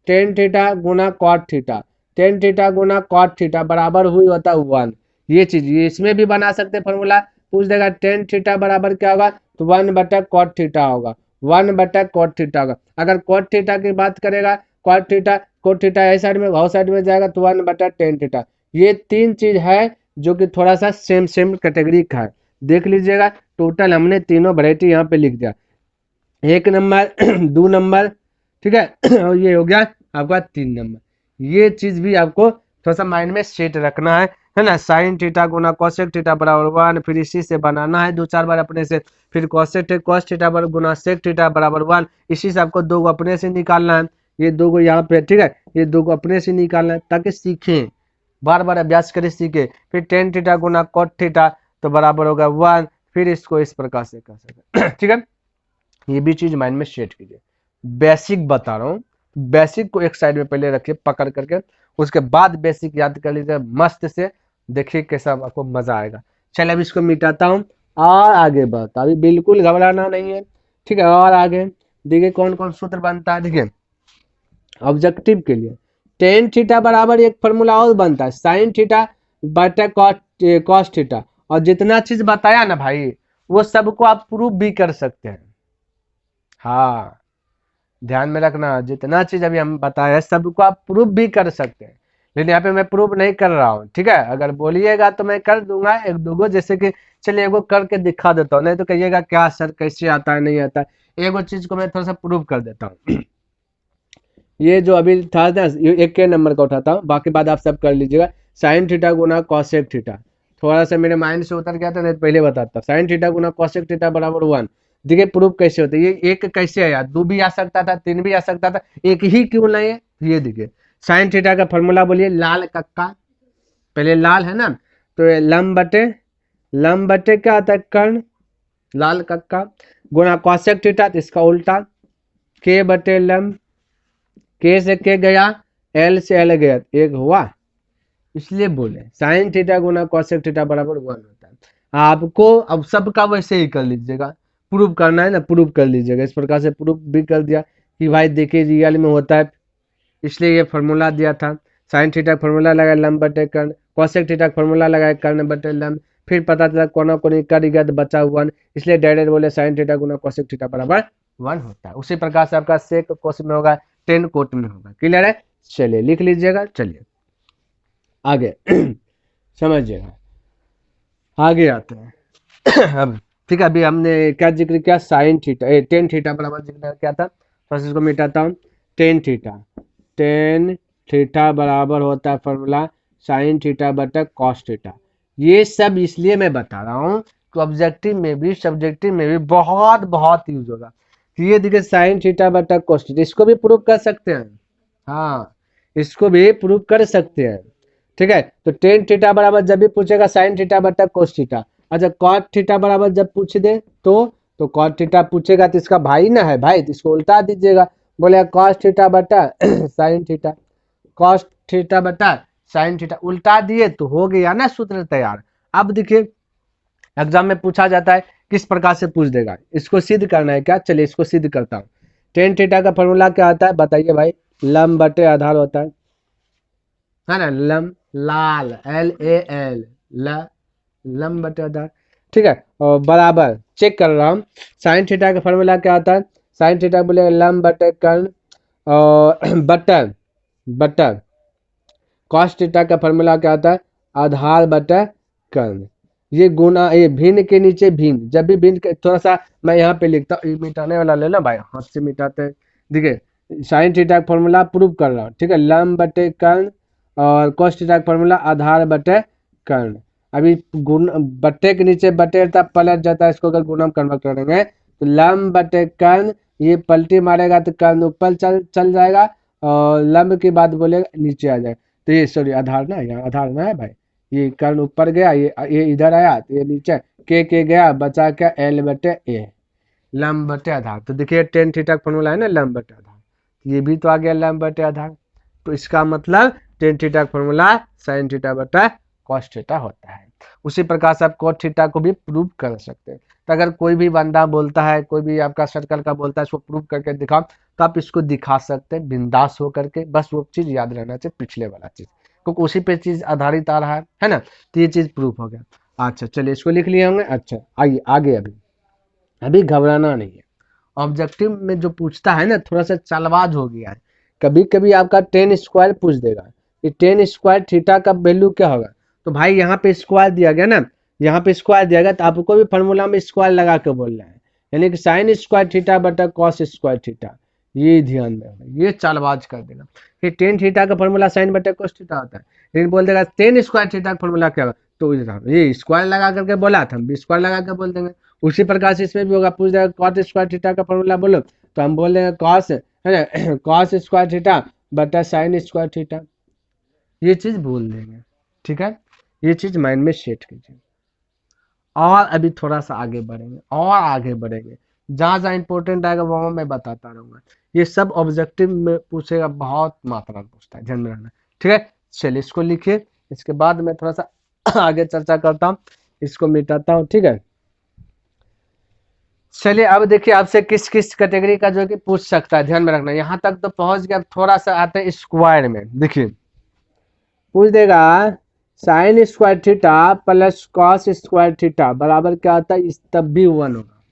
टेन थीटा गुना कॉट थीटा, टेन थीटा गुना कॉट थीटा बराबर हुई होता है 1। ये चीज ये इसमें भी बना सकते हैं फॉर्मूला, पूछ देगा टेन थीटा बराबर क्या होगा तो 1/cot थीटा होगा, 1/cot थीटा होगा। अगर cot थीटा की बात करेगा, cot थीटा इस साइड में घाव साइड में जाएगा तो 1/tan थीटा। ये तीन चीज है जो कि थोड़ा सा सेम कैटेगरी का है, देख लीजिएगा। टोटल हमने तीनों वैरायटी यहाँ पे लिख दिया, 1 नंबर 2 नंबर, ठीक है, और ये हो गया आपका 3 नंबर। ये चीज भी आपको थोड़ा सा माइंड में सेट रखना है ना। साइन थीटा गुना कोसेक थीटा बराबर 1, फिर इसी से बनाना है 2-4 बार अपने से, फिर कॉस थीटा बराबर गुना सेक थीटा बराबर 1, इसी से आपको 2 को अपने से निकालना है, ये 2 को यहाँ पे, ठीक है, ये 2 को अपने से निकालना है ताकि सीखें, बार बार अभ्यास करें सीखे। फिर टेन थीटा गुना कॉट थीटा तो बराबर होगा 1, फिर इसको इस प्रकार से कर सकते, ठीक है। ये भी चीज माइंड में सेट कीजिए, बेसिक बता रहा हूँ, बेसिक को एक साइड में पहले रखिए पकड़ करके, उसके बाद बेसिक याद कर लीजिए मस्त से, देखिए कैसा आपको मजा आएगा। चलिए अब इसको मिटाता हूँ और आगे बढ़ता, अभी बिल्कुल घबराना नहीं है, ठीक है। और आगे देखिए कौन कौन सूत्र बनता है, देखिए ऑब्जेक्टिव के लिए टेन थीटा बराबर एक फॉर्मूला और बनता है साइन थीटा बटा कॉस थीटा, और जितना चीज बताया ना भाई वो सबको आप प्रूफ भी कर सकते हैं। हाँ ध्यान में रखना, जितना चीज अभी हम बताया सबको आप प्रूफ भी कर सकते हैं, लेकिन यहाँ पे मैं प्रूफ नहीं कर रहा हूँ, ठीक है। अगर बोलिएगा तो मैं कर दूंगा एक दो गो, जैसे कि चलिए एगो करके दिखा देता हूँ, नहीं तो कहिएगा क्या सर कैसे आता है नहीं आता है, एगो चीज को मैं थोड़ा सा प्रूफ कर देता हूँ। ये जो अभी था ना, ये एक के नंबर का उठाता हूँ, बाकी बात आप सब कर लीजिएगा। साइन थीटा गुना कॉसेक थीटा, थोड़ा सा मेरे माइंड से उतर गया था, नहीं तो पहले बताता। साइन थीटा गुना कॉसेक थीटा बराबर 1, देखिए प्रूफ कैसे होता है, ये एक कैसे आया, 2 भी आ सकता था, 3 भी आ सकता था, एक ही क्यों नहीं है, ये देखिए साइन थीटा का फॉर्मूला बोलिए, लाल कक्का, पहले लाल है ना, तो ये लम बटे क्या आता है कर्ण, लाल कक्का गुना कॉसेक थीटा, तो इसका उल्टा के बटे लम, के से के गया, एल से एल गया, एक हुआ, इसलिए बोले साइन थीटा गुना कॉसेक थीटा बराबर 1 होता है। आपको अब सबका वैसे ही कर लीजिएगा, प्रूफ करना है ना प्रूफ कर लीजिएगा, इस प्रकार से प्रूफ भी कर दिया कि भाई देखिए रियल में होता है, इसलिए ये फॉर्मूला दिया था। साइन थीटा फॉर्मूला लगाया लंब बटे कर्ण, कॉसेक थीटा फॉर्मूला लगाया कर्ण बटे लंब, फिर पता चला कोना कोनी कर गया तो बचा 1, इसलिए डायरेक्ट बोले साइन थीटा गुना कॉसेक थीटा बराबर 1 होता है। उसी प्रकार से आपका सेक कोस में होगा, टेन कोट में होगा, क्लियर है। चलिए लिख लीजिएगा, चलिए आगे समझिएगा। आगे आते हैं अब ठीक है, अभी हमने क्या जिक्र किया, साइन थीटा, टेन थीटा बराबर जिक्र क्या था, तो इसको मिटाता हूँ, टेन थीटा, टेन थीटा बराबर होता है फॉर्मूला साइन थीटा बटा कॉस थीटा। ये सब इसलिए मैं बता रहा हूँ कि ऑब्जेक्टिव में भी सब्जेक्टिव में भी बहुत बहुत यूज होगा। तो ये देखिए साइन थीटा बटा कॉस थीटा, इसको भी प्रूव कर सकते हैं, हाँ इसको भी प्रूव कर सकते हैं। ठीक है, तो टेन थीटा बराबर जब भी पूछेगा साइन थीटा बटा कोस थीटा, अच्छा कॉट थीटा बराबर जब पूछ दे तो कॉट थीटा पूछेगा तो इसका भाई ना है भाई, तो इसको उल्टा दीजिएगा, बोले कॉस थीटा बटा साइन थीटा, कॉस थीटा बटा साइन थीटा, उल्टा दिए तो हो गया ना सूत्र तैयार। अब देखिए एग्जाम में पूछा जाता है किस प्रकार से पूछ देगा, इसको सिद्ध करना है क्या, चलिए इसको सिद्ध करता हूँ। टेन थीटा का फॉर्मूला क्या होता है बताइए भाई, लंब बटे आधार होता है ना, लंब लाल LAL लंब बटे आधार, ठीक है, और बराबर चेक कर रहा हूँ, साइन थीटा का फॉर्मूला क्या होता है, साइन थीटा बोले लंब बटे कर्ण और बटर बटर, कॉस थीटा का फॉर्मूला क्या होता है, आधार बटा कर्ण, ये गुना ये भिन्न के नीचे भिन्न, जब भी भिन्न थोड़ा सा मैं यहाँ पे लिखता हूँ, मिटाने वाला ले लो भाई, हाथ से मिटाते हैं, देखिए साइन थीटा का फॉर्मूला प्रूव कर रहा हूँ, ठीक है, लंब बटे कर्ण और कॉस थीटा का फॉर्मूला आधार बटे कर्ण। अभी गुण बट्टे के नीचे बटे रहता पलट जाता है, इसको अगर गुणम कन्वर्ट करेंगे तो लंब बटे कर्ण, ये पलटी मारेगा तो कर्ण ऊपर चल जाएगा और लंब की बात बोलेगा नीचे आ जाएगा, तो ये सॉरी आधार ना, यहाँ आधार ना है भाई, ये कर्ण ऊपर गया, ये इधर आया तो ये नीचे के गया, बचा क्या L बटे A, लंब बटे आधार। तो देखिए टेन थीटा का फॉर्मूला है ना लंब बटे आधार, ये भी तो आ गया लंब बटे आधार, तो इसका मतलब टेन थीटा का फॉर्मूला साइन थीटा बटा कॉस थीटा होता है। उसी प्रकार से आप कॉट थीटा को भी प्रूव कर सकते हैं। तो अगर कोई भी बंदा बोलता है, कोई भी आपका सर्कल का बोलता है इसको प्रूव करके दिखाओ, तो आप इसको दिखा सकते हैं बिंदास हो करके, बस वो चीज याद रहना चाहिए पिछले वाला चीज, क्योंकि उसी पे चीज आधारित आ रहा है ना, तो ये चीज प्रूफ हो गया। अच्छा चलिए इसको लिख लिए होंगे, अच्छा आइए आगे, अभी घबराना नहीं है, ऑब्जेक्टिव में जो पूछता है ना थोड़ा सा चालबाज हो गया है, कभी कभी आपका टेन स्क्वायर पूछ देगा, ये टेन स्क्वायर थीटा का वैल्यू क्या होगा, तो भाई यहाँ पे स्क्वायर दिया गया ना, यहाँ पे स्क्वायर दिया गया तो आपको भी फॉर्मूला में स्क्वायर लगा के बोलना है, यानी कि साइन स्क्वायर थीटा बटा कॉस स्क्वायर थीटा, ये ध्यान में, ये चालबाज कर देगा, ये टेन थीटा का फॉर्मूला साइन बटा कॉस थीटा होता है, लेकिन बोल देगा टेन स्क्वायर थीटा का फॉर्मूला क्या होगा, तो ये स्क्वायर लगा करके बोला था, हम भी स्क्वायर लगा के बोल देंगे। उसी प्रकार से इसमें भी होगा, पूछ देगा कॉट स्क्वायर थीटा का फॉर्मूला बोलो, तो हम बोल देंगे कॉस है ना कॉस स्क्वायर थीटा बटा साइन स्क्वायर थीटा, ये चीज बोल देंगे, ठीक है, ये चीज माइंड में सेट कीजिए। और अभी थोड़ा सा आगे बढ़ेंगे और आगे बढ़ेंगे, जहाँ जहाँ इंपॉर्टेंट आएगा वहाँ मैं बताता रहूंगा, ये सब ऑब्जेक्टिव में पूछेगा, बहुत मात्रा में पूछता है, ध्यान में रखना, ठीक है। चलिए इसको लिखिए, इसके बाद मैं थोड़ा सा आगे चर्चा करता हूँ, इसको मिटाता हूँ, ठीक है। चलिए अब देखिए आपसे किस किस कैटेगरी का जो कि पूछ सकता है, ध्यान में रखना, यहाँ तक तो पहुंच गया, अब थोड़ा सा आते हैं स्क्वायर में, देखिए पूछ देगा sine square theta plus cos square theta बराबर क्या होता है, इस तब भी 1 होगा,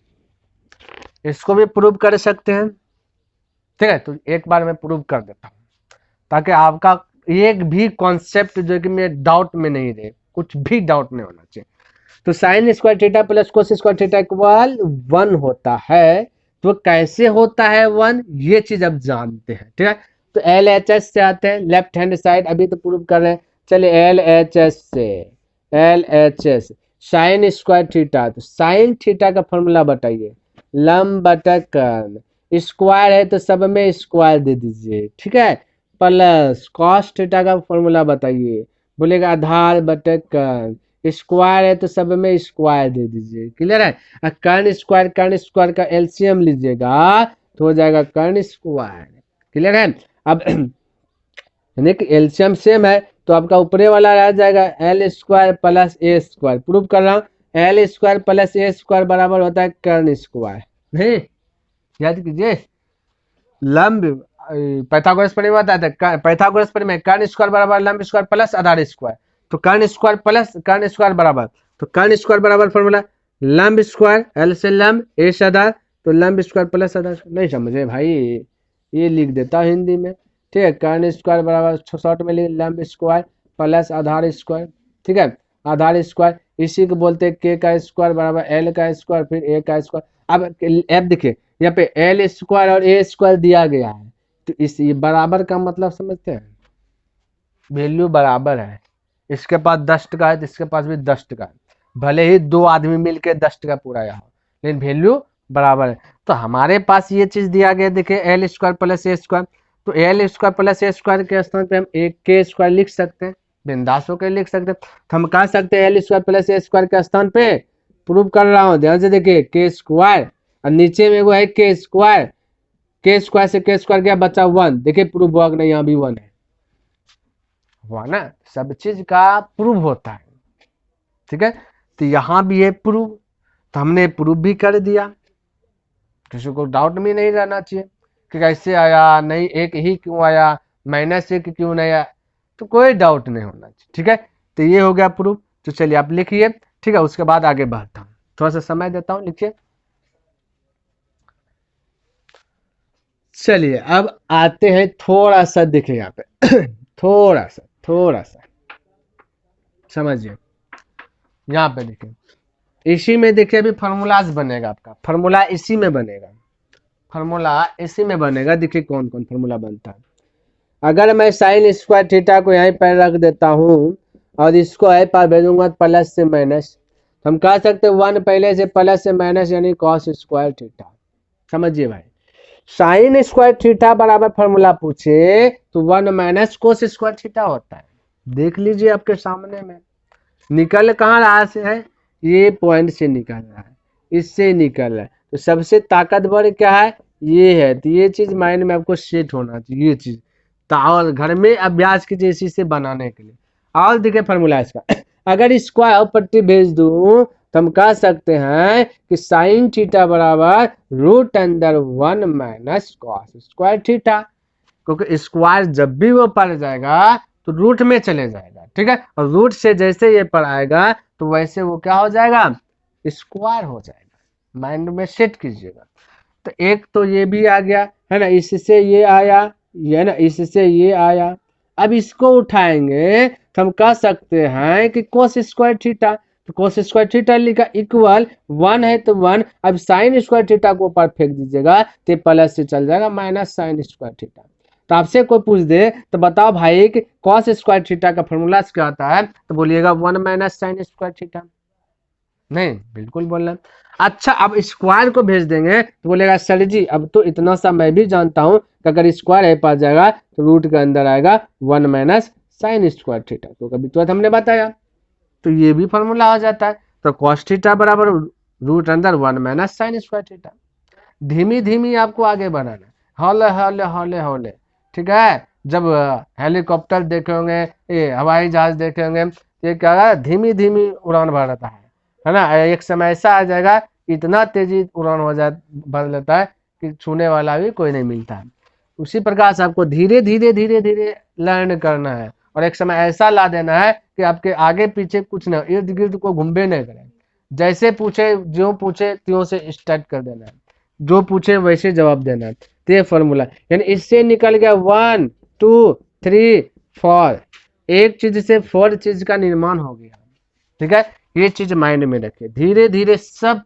इसको भी प्रूव कर सकते हैं, ठीक है, तो एक बार मैं प्रूव कर देता हूँ ताकि आपका एक भी कॉन्सेप्ट जो कि मैं डाउट में नहीं रहे, कुछ भी डाउट नहीं होना चाहिए। तो sine square theta plus cos square theta equal 1 होता है, तो कैसे होता है 1, ये चीज अब जानते हैं, ठीक है। तो LHS से आते हैं, लेफ्ट हैंड साइड अभी तो प्रूव कर रहे हैं, चलिए LHS से, LHS साइन स्क्वायर थीटा, तो साइन थीटा का फॉर्मूला बताइए, लंब बटा कर्ण, स्क्वायर है तो सब में स्क्वायर दे दीजिए, ठीक है, प्लस कॉस थीटा का फॉर्मूला बताइए, बोलेगा आधार बटा कर्ण, स्क्वायर है तो सब में स्क्वायर दे दीजिए, क्लियर है। कर्ण स्क्वायर का एलसीएम लीजिएगा तो हो जाएगा कर्ण स्क्वायर, क्लियर है। अब यानी कि एलसीएम सेम है तो आपका ऊपरे वाला रह जाएगा L square plus A square, prove कर रहा हूँ, L square plus A square बराबर होता है कर्ण स्क्वायर, नहीं याद कीजिए, लंब पाइथागोरस प्रमेय बताया था, पाइथागोरस प्रमेय कर्ण स्क्वायर बराबर लंब स्क्वायर प्लस आधार स्क्वायर, तो कर्ण स्क्वायर प्लस कर्ण स्क्वायर बराबर, तो कर्ण स्क्वायर बराबर फॉर्मूला लंब स्क्वायर, L से लंब A से आधार, तो लंब स्क्वायर प्लस आधार, नहीं समझे भाई, ये लिख देता हिंदी में, ठीक है, कर्ण स्क्वायर बराबर शॉर्ट में लिख लंब स्क्वायर प्लस आधार स्क्वायर, ठीक है। आधार स्क्वायर, इसी को बोलते हैं के का स्क्वायर बराबर एल का स्क्वायर फिर ए का स्क्वायर। अब देखिए यहाँ पे एल स्क्वायर और ए स्क्वायर दिया गया है, तो इस ये बराबर का मतलब समझते हैं, वैल्यू बराबर है, इसके पास 10 है तो इसके पास भी 10 है, भले ही दो आदमी मिलके 10 पूरा यहाँ, लेकिन वैल्यू बराबर है। तो हमारे पास ये चीज दिया गया, देखिए एल स्क्वायर प्लस ए स्क्वायर, तो एल स्क्वायर प्लस ए स्क्वायर के स्थान पे हम एक के स्क्वायर लिख सकते हैं, बिंदास होकर लिख सकते हैं। तो हम कह सकते हैं एल स्क्वायर प्लस ए स्क्वायर के स्थान पे प्रूव कर रहा हूँ, ध्यान से देखिए के स्क्वायर और नीचे में वो है के स्क्वायर, के स्क्वायर से के स्क्वायर क्या बचा 1, देखिए प्रूव हुआ कि नहीं, यहाँ भी 1 है, हुआ ना, सब चीज का प्रूव होता है, ठीक है। तो यहाँ भी है प्रूव, तो हमने प्रूव भी कर दिया, किसी को डाउट में नहीं रहना चाहिए कि कैसे आया, नहीं एक ही क्यों आया, -1 क्यों नहीं आया, तो कोई डाउट नहीं होना चाहिए, ठीक है। तो ये हो गया प्रूफ, तो चलिए आप लिखिए, ठीक है, उसके बाद आगे बढ़ता हूँ, थोड़ा सा समय देता हूँ, लिखिए। चलिए अब आते हैं, थोड़ा सा देखिए यहाँ पे थोड़ा सा समझिए, यहाँ पे देखिए, इसी में देखिए अभी फॉर्मूलाज बनेगा आपका, फॉर्मूला इसी में बनेगा, फॉर्मूला इसी में बनेगा, देखिए कौन कौन फॉर्मूला बनता है। अगर मैं साइन स्क्वायर थीटा को यहीं पर रख देता हूँ और इसको यहीं पर भेजूंगा प्लस से माइनस, तो हम कह सकते हैं 1 पहले से प्लस से माइनस यानी कॉस स्क्वायर थीटा, समझिए भाई। साइन स्क्वायर थीटा बराबर फॉर्मूला पूछे तो 1 माइनस कोस स्क्वायर थीटा होता है, देख लीजिए आपके सामने में, निकल कहाँ रहा से है, ये पॉइंट से निकल रहा है, इससे निकल रहा है, तो सबसे ताकतवर क्या है, ये है, तो ये चीज माइंड में आपको सेट होना चाहिए, ये चीज और घर में अभ्यास कीजिए इसी से बनाने के लिए। और देखिए फॉर्मूला इसका अगर स्क्वायर पट्टी भेज दूं तो हम कह सकते हैं कि साइन थीटा बराबर रूट अंदर 1 माइनस कॉस स्क्वायर थीटा, क्योंकि स्क्वायर जब भी वो पड़ जाएगा तो रूट में चले जाएगा, ठीक है, और रूट से जैसे ये पर आएगा तो वैसे वो क्या हो जाएगा, स्क्वायर हो जाएगा, माइंड में सेट कीजिएगा। तो एक तो ये भी आ गया है ना, इससे ये आया, ये ना इससे ये आया, अब इसको उठाएंगे तो हम कह सकते हैं कि कोस स्क्वायर थीटा, तो कोस स्क्वायर थीटा लिखा इक्वल 1 है तो 1, अब साइन स्क्वायर थीटा को ऊपर फेंक दीजिएगा तो प्लस से चल जाएगा माइनस साइन स्क्वायर थीटा। तो आपसे कोई पूछ दे तो बताओ भाई कि कॉस स्क्वायर थीटा का फॉर्मूला क्या आता है, तो बोलिएगा 1 माइनस साइन स्क्वायर थीटा, नहीं बिल्कुल बोलना। अच्छा अब स्क्वायर को भेज देंगे तो बोलेगा सर जी अब तो इतना सा मैं भी जानता हूं कि अगर स्क्वायर है पास जाएगा तो रूट के अंदर आएगा 1 माइनस साइन स्क्वायर थीटा, तो कभी तो हमने बताया, तो ये भी फॉर्मूला आ जाता है। तो कॉस थीटा बराबर रूट अंदर 1 माइनस साइन स्क्वायर थीटा। धीमी धीमी आपको आगे बढ़ाना, हौले हौले हौले हौले, ठीक है। जब हेलीकॉप्टर देखे होंगे, ये हवाई जहाज देखे होंगे, ये क्या धीमी धीमी उड़ान भरता है ना, एक समय ऐसा आ जाएगा इतना तेजी उड़ान हो जाए भर लेता है कि छूने वाला भी कोई नहीं मिलता है। उसी प्रकार से आपको धीरे धीरे धीरे धीरे लर्न करना है, और एक समय ऐसा ला देना है कि आपके आगे पीछे कुछ ना, इर्द गिर्द को घूमे नहीं करें, जैसे पूछे जो पूछे त्यों से स्टार्ट कर देना है, जो पूछे वैसे जवाब देना है। तो ये फॉर्मूला, यानी इससे निकल गया 1 2 3 4, एक चीज से 4 चीज का निर्माण हो गया, ठीक है। ये चीज माइंड में रखिए, धीरे धीरे सब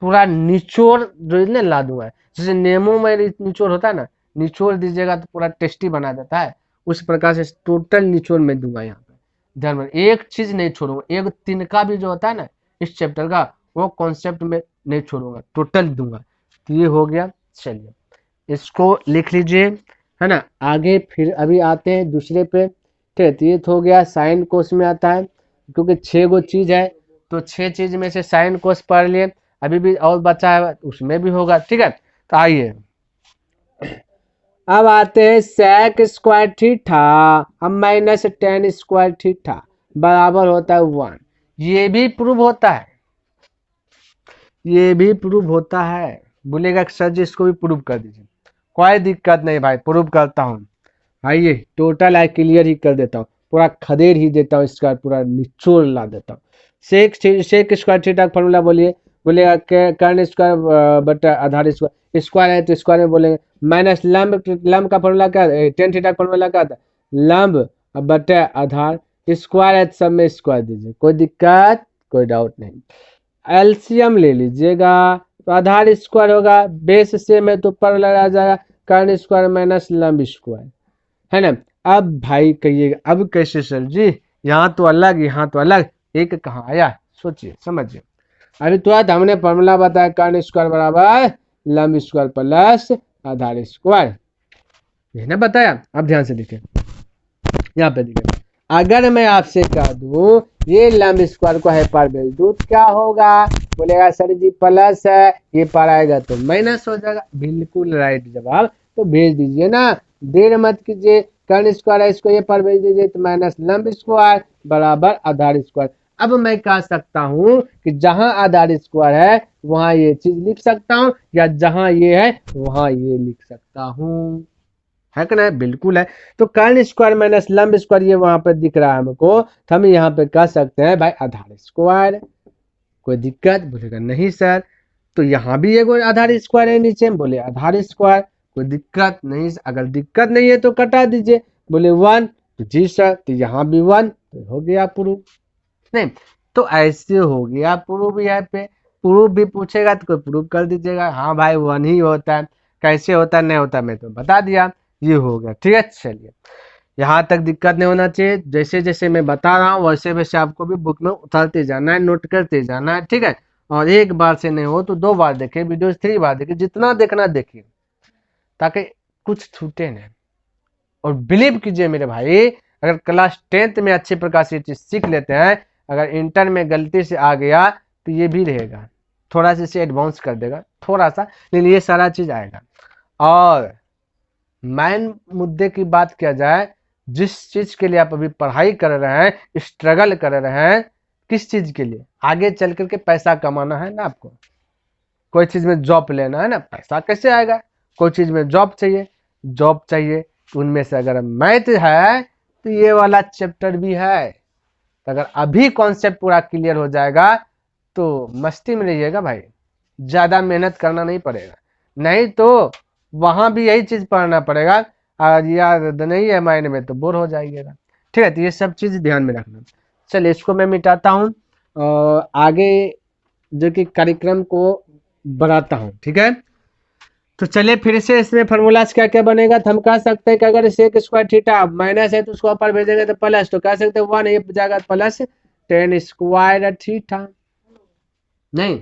पूरा निचोड़ जो ना ला दूंगा, जैसे नेमो में निचोड़ होता है ना, निचोड़ दीजिएगा तो पूरा टेस्टी बना देता है, उस प्रकार से टोटल निचोड़ में दूंगा यहाँ पे, ध्यान में एक चीज नहीं छोड़ूंगा, एक तिनका भी जो होता है ना इस चैप्टर का वो कॉन्सेप्ट में नहीं छोड़ूंगा, टोटल दूंगा। तो ये हो गया, चलिए इसको लिख लीजिए, है ना। आगे फिर अभी आते हैं दूसरे पे, ठीक है। तो ये तो हो गया साइन कोस में आता है, क्योंकि 6 गो चीज है तो 6 चीज में से साइन कोस पढ़ लिए, अभी भी और बचा है उसमें भी होगा, ठीक है। तो आइए अब आते हैं सेक स्क्वायर थीटा अब माइनस टेन स्क्वायर थीटा बराबर होता है 1, ये भी प्रूव होता है, ये भी प्रूव होता है। बोलेगा सर जी इसको भी प्रूव कर दीजिए, कोई दिक्कत नहीं भाई, प्रूव करता हूँ। आइए टोटल आई क्लियर ही कर देता हूँ, पूरा खदेड़ ही देता हूँ, इसका पूरा निचोड़ ला देता हूँ। सेक स्क्वायर थीटा का फॉर्मूला बोलिए, बोलेगा कर्ण स्क्वायर बटा आधार स्क्वायर, स्क्वायर है तो स्क्वायर में बोलेंगे माइनस लंब, लंब का फॉर्मूला क्या है, टेन थीटा का फॉर्मूला क्या था, लंब बटा आधार, स्क्वायर है तो सब में स्क्वायर दीजिए, कोई दिक्कत कोई डाउट नहीं। एलसीएम ले लीजिएगा तो आधार स्क्वायर होगा, बेस सेम है तो ऊपर लगा जाएगा कर्ण स्क्वायर माइनस लंब स्क्वायर, है ना। अब भाई कहिएगा अब कैसे सर जी, यहाँ तो अलग यहाँ तो अलग, एक कहाँ आया, सोचिए समझिए। अभी तो आज हमने फॉर्मूला बताया कर्ण स्क्वायर बराबर लंब स्क्वायर प्लस आधार स्क्वायर, ये ना बताया। अब ध्यान से देखिए, यहाँ पे देखिए, अगर मैं आपसे कह दूं ये लंब स्क्वायर को हाइपर भेज दूं तो क्या होगा, बोलेगा सर जी प्लस है, ये पर आएगा तो माइनस हो जाएगा, बिल्कुल राइट जवाब, तो भेज दीजिए ना, देर मत कीजिए, कर्ण स्क्वायर है इसको ये पर भेज दीजिए तो माइनस लंब स्क्वायर बराबर आधार स्क्वायर। अब मैं कह सकता हूं कि जहां आधार स्क्वायर है वहां ये चीज लिख सकता हूं, या जहां ये है वहां ये लिख सकता हूं, है कि नहीं, बिल्कुल है। तो कर्ण स्क्वायर माइनस लंब स्क्वायर ये वहां पर दिख रहा है हमको, तो हम यहाँ पे कह सकते हैं भाई आधार स्क्वायर, कोई दिक्कत, बोलेगा नहीं सर, तो यहाँ भी एक आधार स्क्वायर है नीचे में, बोले आधार स्क्वायर, कोई दिक्कत नहीं, अगर दिक्कत नहीं है तो कटा दीजिए, बोले 1 तो जी सर, तो यहाँ भी 1 तो हो गया प्रूफ, नहीं तो ऐसे हो गया प्रूफ। यहाँ पे प्रूफ भी पूछेगा तो कोई प्रूफ कर दीजिएगा, हाँ भाई 1 ही होता है, कैसे होता है नहीं होता मैं तो बता दिया, ये हो गया, ठीक है। चलिए यहाँ तक दिक्कत नहीं होना चाहिए, जैसे जैसे मैं बता रहा हूँ वैसे वैसे आपको भी बुक में उतारते जाना है, नोट करते जाना है, ठीक है। और एक बार से नहीं हो तो 2 बार देखे वीडियो, 3 बार देखे, जितना देखना देखिए ताकि कुछ छूटे नहीं। और बिलीव कीजिए मेरे भाई, अगर क्लास 10th में अच्छे प्रकार से ये चीज सीख लेते हैं, अगर इंटर में गलती से आ गया तो ये भी रहेगा, थोड़ा सा इसे एडवांस कर देगा थोड़ा सा, लेकिन ये सारा चीज आएगा। और मेन मुद्दे की बात किया जाए, जिस चीज के लिए आप अभी पढ़ाई कर रहे हैं, स्ट्रगल कर रहे हैं, किस चीज के लिए, आगे चल करके पैसा कमाना है ना आपको, कोई चीज में जॉब लेना है ना, पैसा कैसे आएगा, कोई चीज में जॉब चाहिए, जॉब चाहिए, तो उनमें से अगर मैथ है तो ये वाला चैप्टर भी है, तो अगर अभी कॉन्सेप्ट पूरा क्लियर हो जाएगा तो मस्ती में रहिएगा भाई, ज्यादा मेहनत करना नहीं पड़ेगा, नहीं तो वहां भी यही चीज पढ़ना पड़ेगा, और याद नहीं है माइंड में तो बोर हो जाइएगा, ठीक है। तो ये सब चीज ध्यान में रखना। चलिए इसको मैं मिटाता हूँ और आगे जो कि कार्यक्रम को बढ़ाता हूँ, ठीक है। तो चलिए फिर से इसमें फॉर्मूला क्या क्या बनेगा, तो हम कह सकते हैं कि अगर सेक स्क्वायर थीटा माइनस है तो उसको ऊपर भेजेंगे तो प्लस, तो कह सकते हैं 1 ये जाएगा प्लस टेन स्क्वायर थीटा, नहीं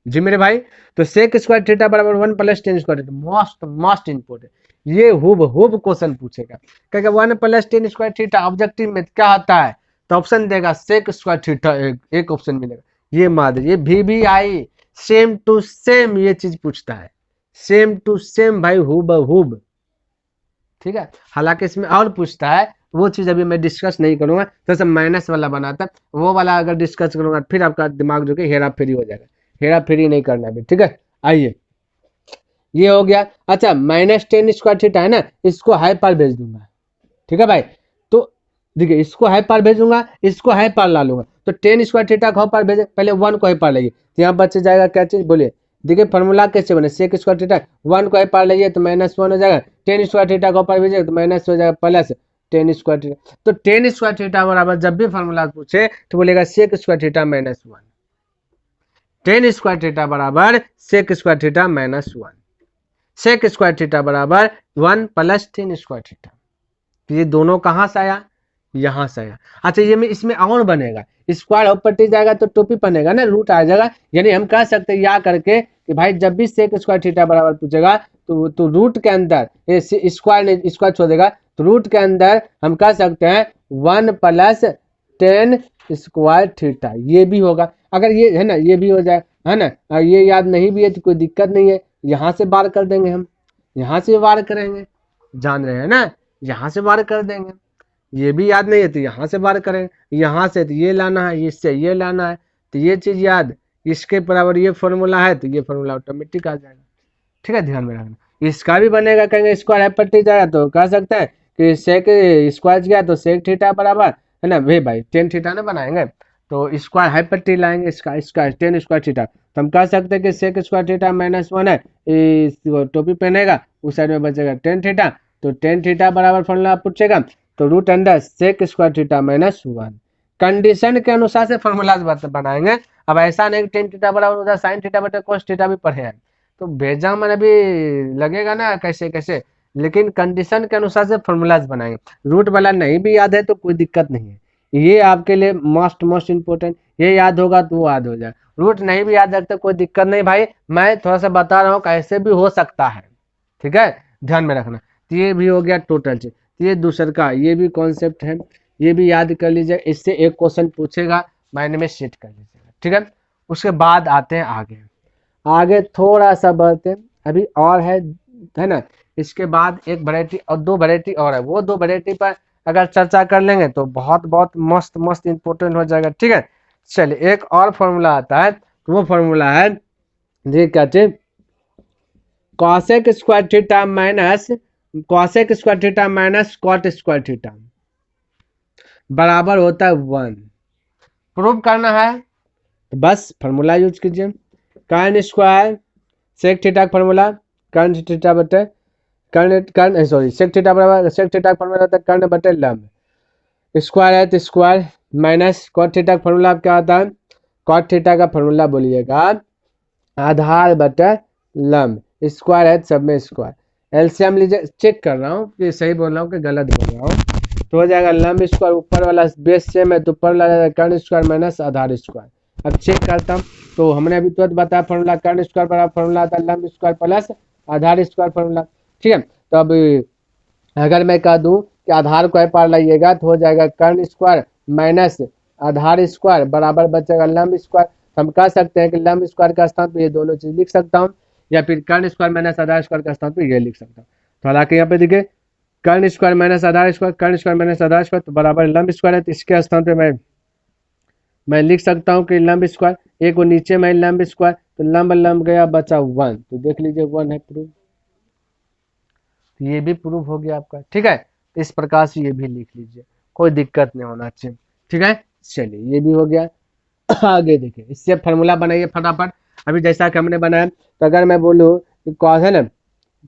जी मेरे भाई, तो सेक स्क्वायर थीटा बराबर 1 plus tan square theta, most most important, ये हुब क्वेश्चन पूछेगा, क्योंकि 1 plus tan square theta objective में क्या आता है, तो ऑप्शन देगा सेक स्क्वायर थीटा, एक ऑप्शन मिलेगा, ये मान ये भी आई सेम टू सेम ये चीज पूछता है, सेम टू सेम भाई हुब, ठीक है। हालांकि इसमें और पूछता है, वो चीज अभी मैं डिस्कस नहीं करूंगा, जैसे माइनस वाला बनाता वो वाला अगर डिस्कस करूंगा फिर आपका दिमाग जो कि हेरा फेरी हो जाएगा, हेरा फेरी नहीं करना है, ठीक है। आइए ये हो गया, अच्छा माइनस टेन स्क्वायर थीटा है ना, इसको हाई पार भेज दूंगा, ठीक है भाई। तो देखिए इसको हाई पार भेजूंगा, इसको हाई पार ला लूंगा, तो टेन स्क्वायर थीटा को हाई पार भेजे, पहले 1 को हाई पार लाइए, तो यहाँ बच जाएगा क्या चीज, बोलिए देखिए फॉर्मूला कैसे बने, सेक स्क्वायर थीटा 1 को हाई पार लाइए तो -1 हो जाएगा, टेन स्क्वायर थीटा को पार भेजिए तो माइनस हो जाएगा प्लस टेन स्क्वायर थीटा, तो टेन स्क्वायर थीटा बराबर जब भी फॉर्मूला पूछे तो बोलेगा sec square theta -1, tan square theta बराबर sec square theta -1, sec square theta बराबर 1 प्लस टेन स्क्वायर थीटा, तो ये दोनों कहाँ से आया, यहाँ से आया। अच्छा ये में इसमें और बनेगा, स्क्वायर ऊपर जाएगा तो टोपी बनेगा ना, रूट आ जाएगा, यानी हम कह सकते हैं या करके कि भाई जब भी सेक स्क्वायर थीटा बराबर पूछेगा तो रूट के अंदर स्क्वायर ने स्क्वायर छोड़ देगा, तो रूट के अंदर हम कह सकते हैं 1 प्लस टेन स्क्वायर थीटा, ये भी होगा, अगर ये है ना ये भी हो जाए, है ना, और ये याद नहीं भी है तो कोई दिक्कत नहीं है, यहाँ से बार कर देंगे हम, यहाँ से वार करेंगे, जान रहे हैं ना, यहाँ से वार कर देंगे, ये भी याद नहीं है तो यहाँ से वार करेंगे, यहाँ से तो ये लाना है, इससे ये लाना है, तो ये चीज याद, इसके बराबर ये फॉर्मूला है तो ये फॉर्मूला ऑटोमेटिक आ जाएगा, ठीक है, ध्यान में रखना। इसका भी बनेगा, कहेंगे स्क्वायर हाइपरटेन जाएगा तो कह सकते हैं कि सेक स्क्वायर गया तो सेक थीटा बराबर है ना, वे भाई टेन थीटा ना बनाएंगे, तो स्क्वायर हाइपरटेन लाएंगे, इसका स्क्वायर टेन स्क्वायर थीटा, तो हम कह सकते हैं कि सेक स्क्वायर थीटा -1 है, टोपी पहनेगा उस साइड में बचेगा टेन थीटा, तो टेन थीटा बराबर फॉर्मूला पूछेगा तो root under sec square theta minus 1। Condition के अनुसार से फॉर्मूलाज बनाएंगे। अब ऐसा नहीं टेन थीटा बराबर उधर साइन थीटा बटे कोस थीटा भी पढ़े हैं, तो भेजा मन अभी लगेगा ना कैसे कैसे, लेकिन कंडीशन के अनुसार से फॉर्मूलाज बनाएंगे। रूट वाला नहीं भी याद है तो कोई दिक्कत नहीं है, ये आपके लिए मोस्ट इम्पोर्टेंट, ये याद होगा तो वो याद हो जाए। रूट नहीं भी याद रखते कोई दिक्कत नहीं भाई, मैं थोड़ा सा बता रहा हूँ कैसे भी हो सकता है, ठीक है, ध्यान में रखना। तो ये भी हो गया टोटल चीज, ये दूसर का ये भी कॉन्सेप्ट है, ये भी याद कर लीजिए, इससे एक क्वेश्चन पूछेगा, माइंड में सेट कर लीजिएगा, ठीक है। उसके बाद आते हैं आगे, आगे थोड़ा सा बढ़ते हैं, अभी और है ना। इसके बाद एक वैरायटी और दो वैरायटी और है, वो दो वैरायटी पर अगर चर्चा कर लेंगे तो बहुत बहुत मस्त मस्त इंपॉर्टेंट हो जाएगा, ठीक है। चलिए एक और फॉर्मूला आता है, तो वो फॉर्मूला है ये कहते cosec square theta minus cosec square theta minus cot square theta बराबर होता है 1। प्रूव करना है तो बस फॉर्मूला यूज कीजिए, कर्ण स्क्वायर सेक थीटा का फॉर्मूला कर्ण थीटा बटे कर्ण सॉरी सेक थीटा बराबर सेक थीटा का फॉर्मूला होता है कर्ण बटे लंब, स्क्वायर है तो स्क्वायर माइनस कॉट थीटा का फॉर्मूला क्या होता है, कॉट थीटा का फॉर्मूला बोलिएगा आधार बटे लंब, स्क्वायर है सब में स्क्वायर। एलसीएम लीजिए, चेक कर रहा हूँ कि सही बोल रहा हूँ कि गलत बोल रहा हूँ, तो हो जाएगा लंब स्क्वायर ऊपर वाला बेस सेम है तो ऊपर वाला कर्ण स्क्वायर माइनस आधार स्क्वायर। अब चेक करता हूँ, तो हमने अभी तुरंत बताया फॉर्मूला कर्ण स्क्वायर बराबर फॉर्मूला आता है लंब स्क्वायर प्लस आधार स्क्वायर फॉर्मूला, ठीक है। तो अब अगर मैं कह दूं कि आधार को पार लाइएगा तो हो जाएगा कर्ण स्क्वायर माइनस आधार स्क्वायर बराबर बचेगा लंब स्क्वायर। हम कह सकते हैं कि लंब स्क्वायर का स्थान पर ये दोनों चीज लिख सकता हूँ, या फिर कर्ण स्क्वायर माइनस आधार स्क्वायर का स्थान पर ये लिख सकता हूँ। तो हालांकि यहाँ पे देखिए कर्ण स्क्वायर माइनस आधार स्क्वायर कर्ण स्क्वायर माइनस आधार स्क्वायर तो बराबर लंब स्क्वायर है, तो इसके स्थान पे मैं लिख सकता हूँ कि लंब स्क्वायर, एक को नीचे में लंब स्क्वायर, तो लंब लंब गया बचा 1, तो देख लीजिए 1 है प्रूफ, ये भी प्रूफ हो गया आपका, ठीक है। तो इस प्रकार से ये भी लिख लीजिए, कोई दिक्कत नहीं होना चाहिए, ठीक है। चलिए ये भी हो गया। आगे देखिए, इससे फॉर्मूला बनाइए फटाफट। अभी जैसा कि हमने बनाया, तो अगर मैं बोलूँ कि कॉस है ना,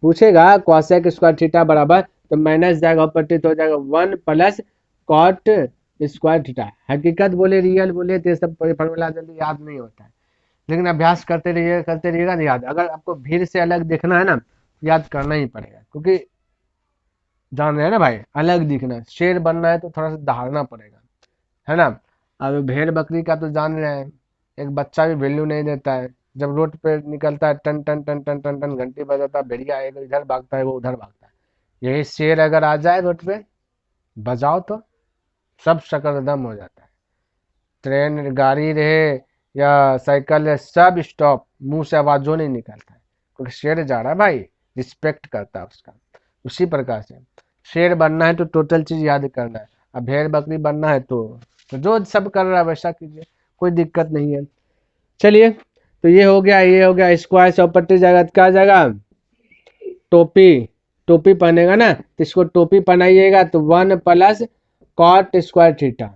पूछेगा कॉसेक स्क्वायर थीटा बराबर, तो माइनस जाएगा अपवर्तित हो जाएगा 1 प्लस कॉट स्क्वायर थीटा। हकीकत बोले रियल बोले तो ये सब फॉर्मूला जल्दी याद नहीं होता है, लेकिन अभ्यास करते रहिएगा ना याद। अगर आपको भीड़ से अलग देखना है ना, याद करना ही पड़ेगा, क्योंकि जान रहे हैं ना भाई, अलग दिखना, शेर बनना है तो थोड़ा सा दहाड़ना पड़ेगा, है ना। अब भेड़ बकरी का तो जान रहे हैं, एक बच्चा भी वैल्यू नहीं देता है, जब रोड पे निकलता है टन टन टन टन टन टन घंटी बजाता है, भेड़िया एक इधर भागता है वो उधर भागता है। यही शेर अगर आ जाए रोड पे बजाओ तो सब शकरदम हो जाता है, ट्रेन गाड़ी रहे या साइकिल है सब स्टॉप, मुंह से आवाजों नहीं निकलता है, क्योंकि शेर जा रहा है भाई, रिस्पेक्ट करता है उसका। उसी प्रकार से शेर बनना है तो टोटल चीज याद करना है, अब भेड़ बकरी बनना है तो जो सब कर रहा है वैसा कीजिए, कोई दिक्कत नहीं है। चलिए तो ये हो गया स्क्वायर से पट्टी जाएगा तो क्या जाएगा, टोपी, टोपी पहनेगा ना तो इसको टोपी पहनाइएगा तो 1 प्लस कॉट स्क्वायर थीटा,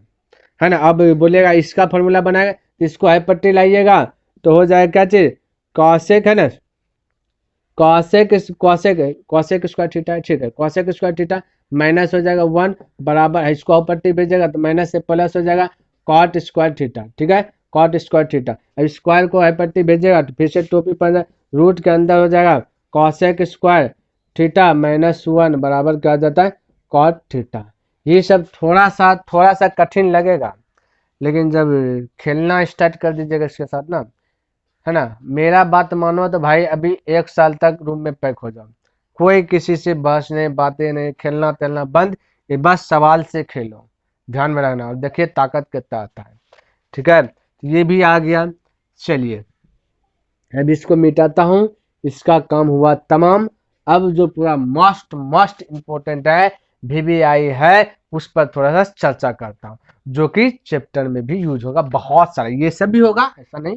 है ना। अब बोलेगा इसका फॉर्मूला बनाएगा तो इसको हाई पट्टी लाइएगा तो हो जाएगा क्या चीज, कॉसेक है ना, cosec cosec cosec square theta, ठीक है, कॉसेक स्क्वायर थीटा माइनस हो जाएगा 1 बराबर है, इसको पट्टी भेजेगा तो माइनस से प्लस हो जाएगा कॉट स्क्वायर थीटा, ठीक है, कॉट स्क्वायर थीटा। अब स्क्वायर को हाई पट्टी भेजेगा तो फिर से टोपी पर रूट के अंदर हो जाएगा कॉसेक स्क्वायर थीटा माइनस 1 बराबर क्या जाता है कॉट थीटा। ये सब थोड़ा सा कठिन लगेगा, लेकिन जब खेलना स्टार्ट कर दीजिएगा इसके साथ ना, है ना, मेरा बात मानो तो भाई अभी 1 साल तक रूम में पैक हो जाओ, कोई किसी से बहस नहीं बातें नहीं, खेलना तेलना बंद, ये बस सवाल से खेलो, ध्यान में रखना, और देखिए ताकत कितना आता है, ठीक है। तो ये भी आ गया। चलिए अब इसको मिटाता हूँ, इसका काम हुआ तमाम। अब जो पूरा मोस्ट मोस्ट इम्पोर्टेंट है VBI है, उस पर थोड़ा सा चर्चा करता हूँ, जो कि चैप्टर में भी यूज होगा, बहुत सारा, ये सब भी होगा ऐसा नहीं,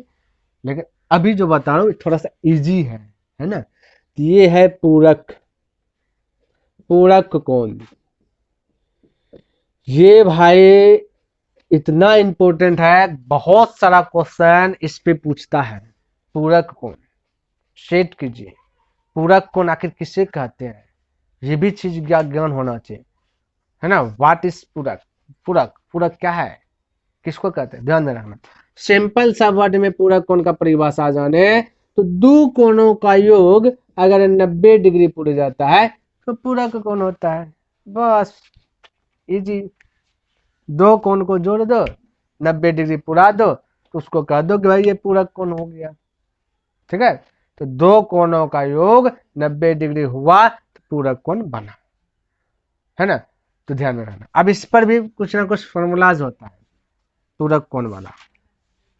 लेकिन अभी जो बता रहा हूँ थोड़ा सा इजी है ना। तो ये है पूरक, पूरक कोण, ये भाई इतना इम्पोर्टेंट है, बहुत सारा क्वेश्चन इस पे पूछता है। पूरक कोण सेट कीजिए, पूरक कोण आखिर किसे कहते हैं, ये भी चीज ज्ञान होना चाहिए, है ना। व्हाट इज पूरक, पूरक पूरक क्या है, किसको कहते हैं, ध्यान में रखना। सिंपल सा वर्ड में पूरक कोण का परिभाषा जाने तो दो कोणों का योग अगर 90 डिग्री पूरा जाता है तो पूरक कोण होता है, बस इजी। दो कोण को जोड़ दो, 90 डिग्री पूरा दो तो उसको कह दो कि भाई ये पूरक कोण हो गया, ठीक है। तो दो कोणों का योग 90 डिग्री हुआ तो पूरक कोण बना, है ना। तो ध्यान में रखना। अब इस पर भी कुछ ना कुछ फॉर्मूलाज होता है पूरक कोण वाला,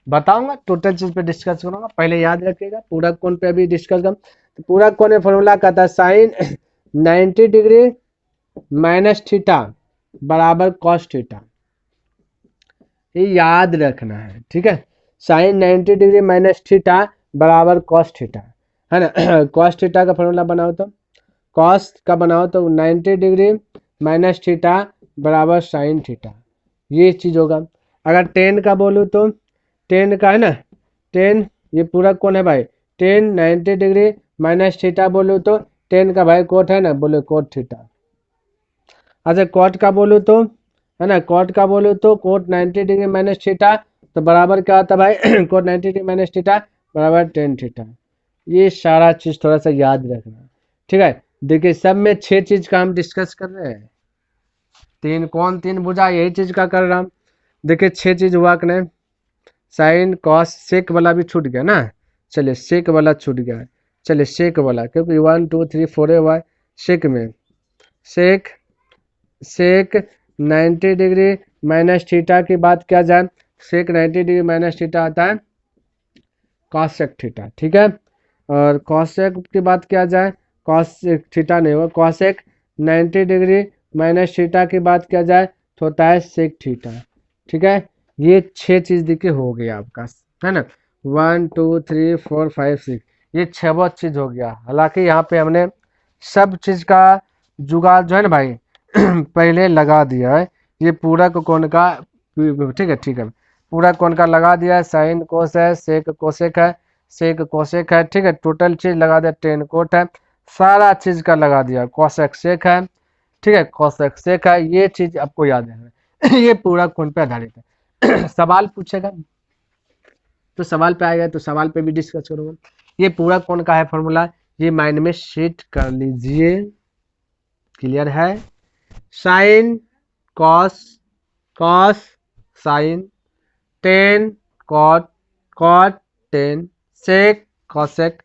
बताऊंगा, टोटल चीज पे डिस्कस करूंगा, पहले याद रखिएगा पूरक कोण पे अभी डिस्कस कर। तो पूरक कोण में फॉर्मूला कहता है साइन 90 डिग्री माइनस थीटा बराबर कॉस थीटा, ये याद रखना है, ठीक है। साइन 90 डिग्री माइनस थीटा बराबर कॉस थीटा, है ना। कॉस थीटा का फॉर्मूला बनाओ तो, कॉस का बनाओ तो 90 डिग्री माइनस थीटा बराबर साइन थीटा, ये चीज होगा। अगर टेन का बोलूँ तो टेन का है ना, टेन ये पूरक कोण है भाई, टेन 90 डिग्री माइनस थीटा बोलूँ तो टेन का भाई कोट है ना, बोले कोट थीटा। अच्छा कोट का बोलूँ तो, है ना, कोट का बोलूँ तो कोट 90 डिग्री माइनस थीटा तो बराबर क्या होता है भाई कोट 90 डिग्री माइनस थीटा बराबर टेन थीटा। ये सारा चीज थोड़ा सा याद रखना, ठीक है। देखिए सब में 6 चीज का हम डिस्कस कर रहे हैं, तीन कौन तीन भुजा यही चीज का कर रहा हूँ। देखिए 6 चीज हुआ कि नहीं, साइन कॉस सेक वाला भी छूट गया ना, चलिए सेक वाला छूट गया, चलिए सेक वाला क्योंकि 1 2 3 4 हुआ सेक में, सेक सेक 90 डिग्री माइनस थीटा की बात किया जाए, सेक 90 डिग्री माइनस थीटा आता है कॉसेक थीटा, ठीक है। और कॉसेक की बात किया जाए, कॉसेक थीटा नहीं होगा, कॉसेक 90 डिग्री माइनस थीटा की बात किया जाए तो होता है सेक थीटा, ठीक है। ये 6 चीज देखिए हो गया आपका, है ना, 1 2 3 4 5 6, ये 6वां चीज हो गया। हालांकि यहाँ पे हमने सब चीज का जुगाड़ जो है ना भाई पहले लगा दिया है, ये पूरक कोण का, ठीक है ठीक है, पूरक कोण का लगा दिया है, साइन कोस है, सेक कोसेक है, सेक कोसेक है, ठीक है, टोटल चीज लगा दिया, टेन कोट है, सारा चीज का लगा दिया, कोसेक सेक है, ठीक है, कोसेक सेक है, ये चीज आपको याद है ये पूरक कोण पे आधारित है सवाल पूछेगा तो सवाल पे आएगा तो सवाल पे भी डिस्कस करूंगा। ये पूरक कोण का है फॉर्मूला, ये माइंड में सेट कर लीजिए, क्लियर है। Sine cos, cos sine, tan cot, cot tan, sec cosec,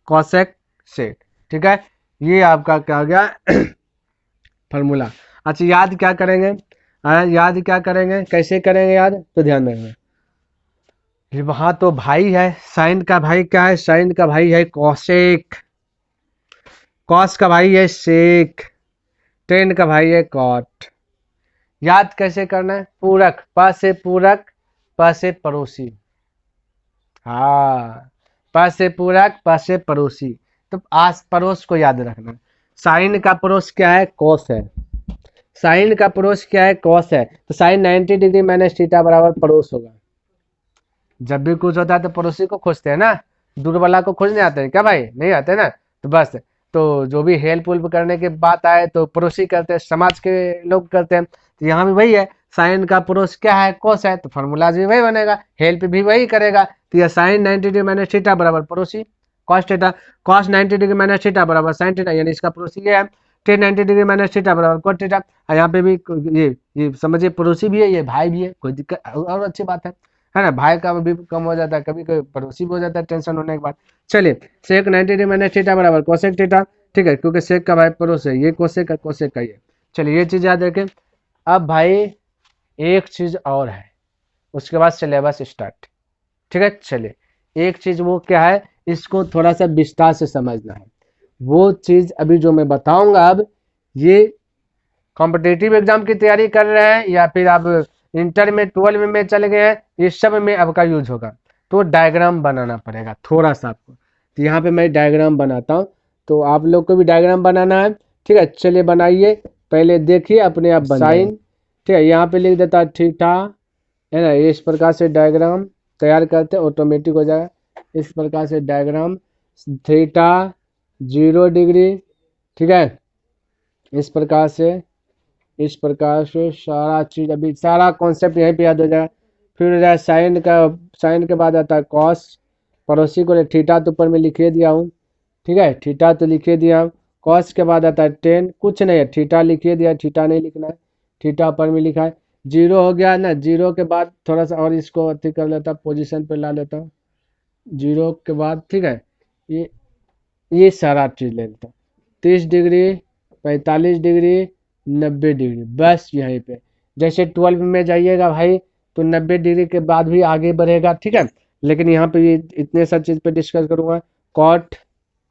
cosec sec, ठीक है। ये आपका क्या हो गया फॉर्मूला। अच्छा याद क्या करेंगे, याद क्या करेंगे, कैसे करेंगे याद, तो ध्यान रखना। वहां तो भाई है, साइन का भाई क्या है, साइन का भाई है कॉसेक, कॉस का भाई है सेक, टेन का भाई है कॉट। याद कैसे करना है, पूरक, प से पूरक, प से पड़ोसी, हाँ प से पूरक प से पड़ोसी, तो आस पड़ोस को याद रखना। साइन का पड़ोस क्या है, कॉस है, साइन का पड़ोस क्या है, कॉस है, तो साइन 90 डिग्री माइनस थीटा बराबर पड़ोस होगा। जब भी कुछ होता है तो पड़ोसी को खोजते हैं ना, दूर वाला को खोजने आते हैं क्या भाई, नहीं आते ना। तो बस, तो जो भी हेल्प उल्प करने की बात आए तो पड़ोसी करते हैं, समाज के लोग करते हैं, तो यहाँ भी वही है, साइन का पड़ोस क्या है, कोस है, तो फॉर्मूला भी वही बनेगा, हेल्प भी वही करेगा। तो यह साइन 90 डिग्री माइनस थीटा बराबर पड़ोसी cos theta, cos 90 degree minus theta बराबर साइन थीटा, यानी इसका पड़ोसी ये है, टेन 90 डिग्री माइनस थीटा बराबर कोट थीटा। यहाँ पे भी ये समझिए पड़ोसी भी है, ये भाई भी है, कोई दिक्कत और अच्छी बात है ना, भाई का भी कम हो जाता है, कभी कभी पड़ोसी भी हो जाता है टेंशन होने के बाद। चलिए सेक 90 डिग्री माइनस थीटा बराबर कोसेक थीटा, ठीक है, क्योंकि सेक का भाई पड़ोस है, ये कोसेक का, कोसेक का ये। चलिए ये चीज याद रखें। अब भाई एक चीज और है, उसके बाद सिलेबस स्टार्ट, ठीक है। चलिए एक चीज वो क्या है, इसको थोड़ा सा विस्तार से समझना है, वो चीज अभी जो मैं बताऊंगा। अब ये कॉम्पिटेटिव एग्जाम की तैयारी कर रहे हैं या फिर आप इंटर में 12 में चले गए हैं, ये सब में आपका यूज होगा, तो डायग्राम बनाना पड़ेगा थोड़ा सा आपको। तो यहाँ पे मैं डायग्राम बनाता हूँ, तो आप लोग को भी डायग्राम बनाना है, ठीक है। चलिए बनाइए, पहले देखिए अपने आप साइन, ठीक है, यहाँ पे लिख देता थीटा, है ना, इस प्रकार से डायग्राम तैयार करते ऑटोमेटिक हो जाएगा, इस प्रकार से डायग्राम थीटा 0 डिग्री, ठीक है, इस प्रकार से इस प्रकार से सारा चीज, अभी सारा कॉन्सेप्ट यहीं पे याद हो जाएगा। फिर हो जाए साइन का, साइन के बाद आता है कॉस, पड़ोसी को थीटा तो ऊपर में लिखे दिया हूँ, ठीक है, थीटा तो लिखे दिया हूँ। कॉस के बाद आता है टेन, कुछ नहीं है, थीटा लिखे दिया, थीटा नहीं लिखना है, थीटा ऊपर में लिखा है। जीरो हो गया ना, जीरो के बाद थोड़ा सा और इसको अति कर लेता, पोजीशन पे ला लेता हूँ, जीरो के बाद, ठीक है, ये सारा चीज ले लेता हूँ, 30 डिग्री, 45 डिग्री, 90 डिग्री, बस यहीं पे। जैसे 12 में जाइएगा भाई तो 90 डिग्री के बाद भी आगे बढ़ेगा, ठीक है, लेकिन यहाँ पे ये इतने सब चीज पे डिस्कस करूंगा। कॉट,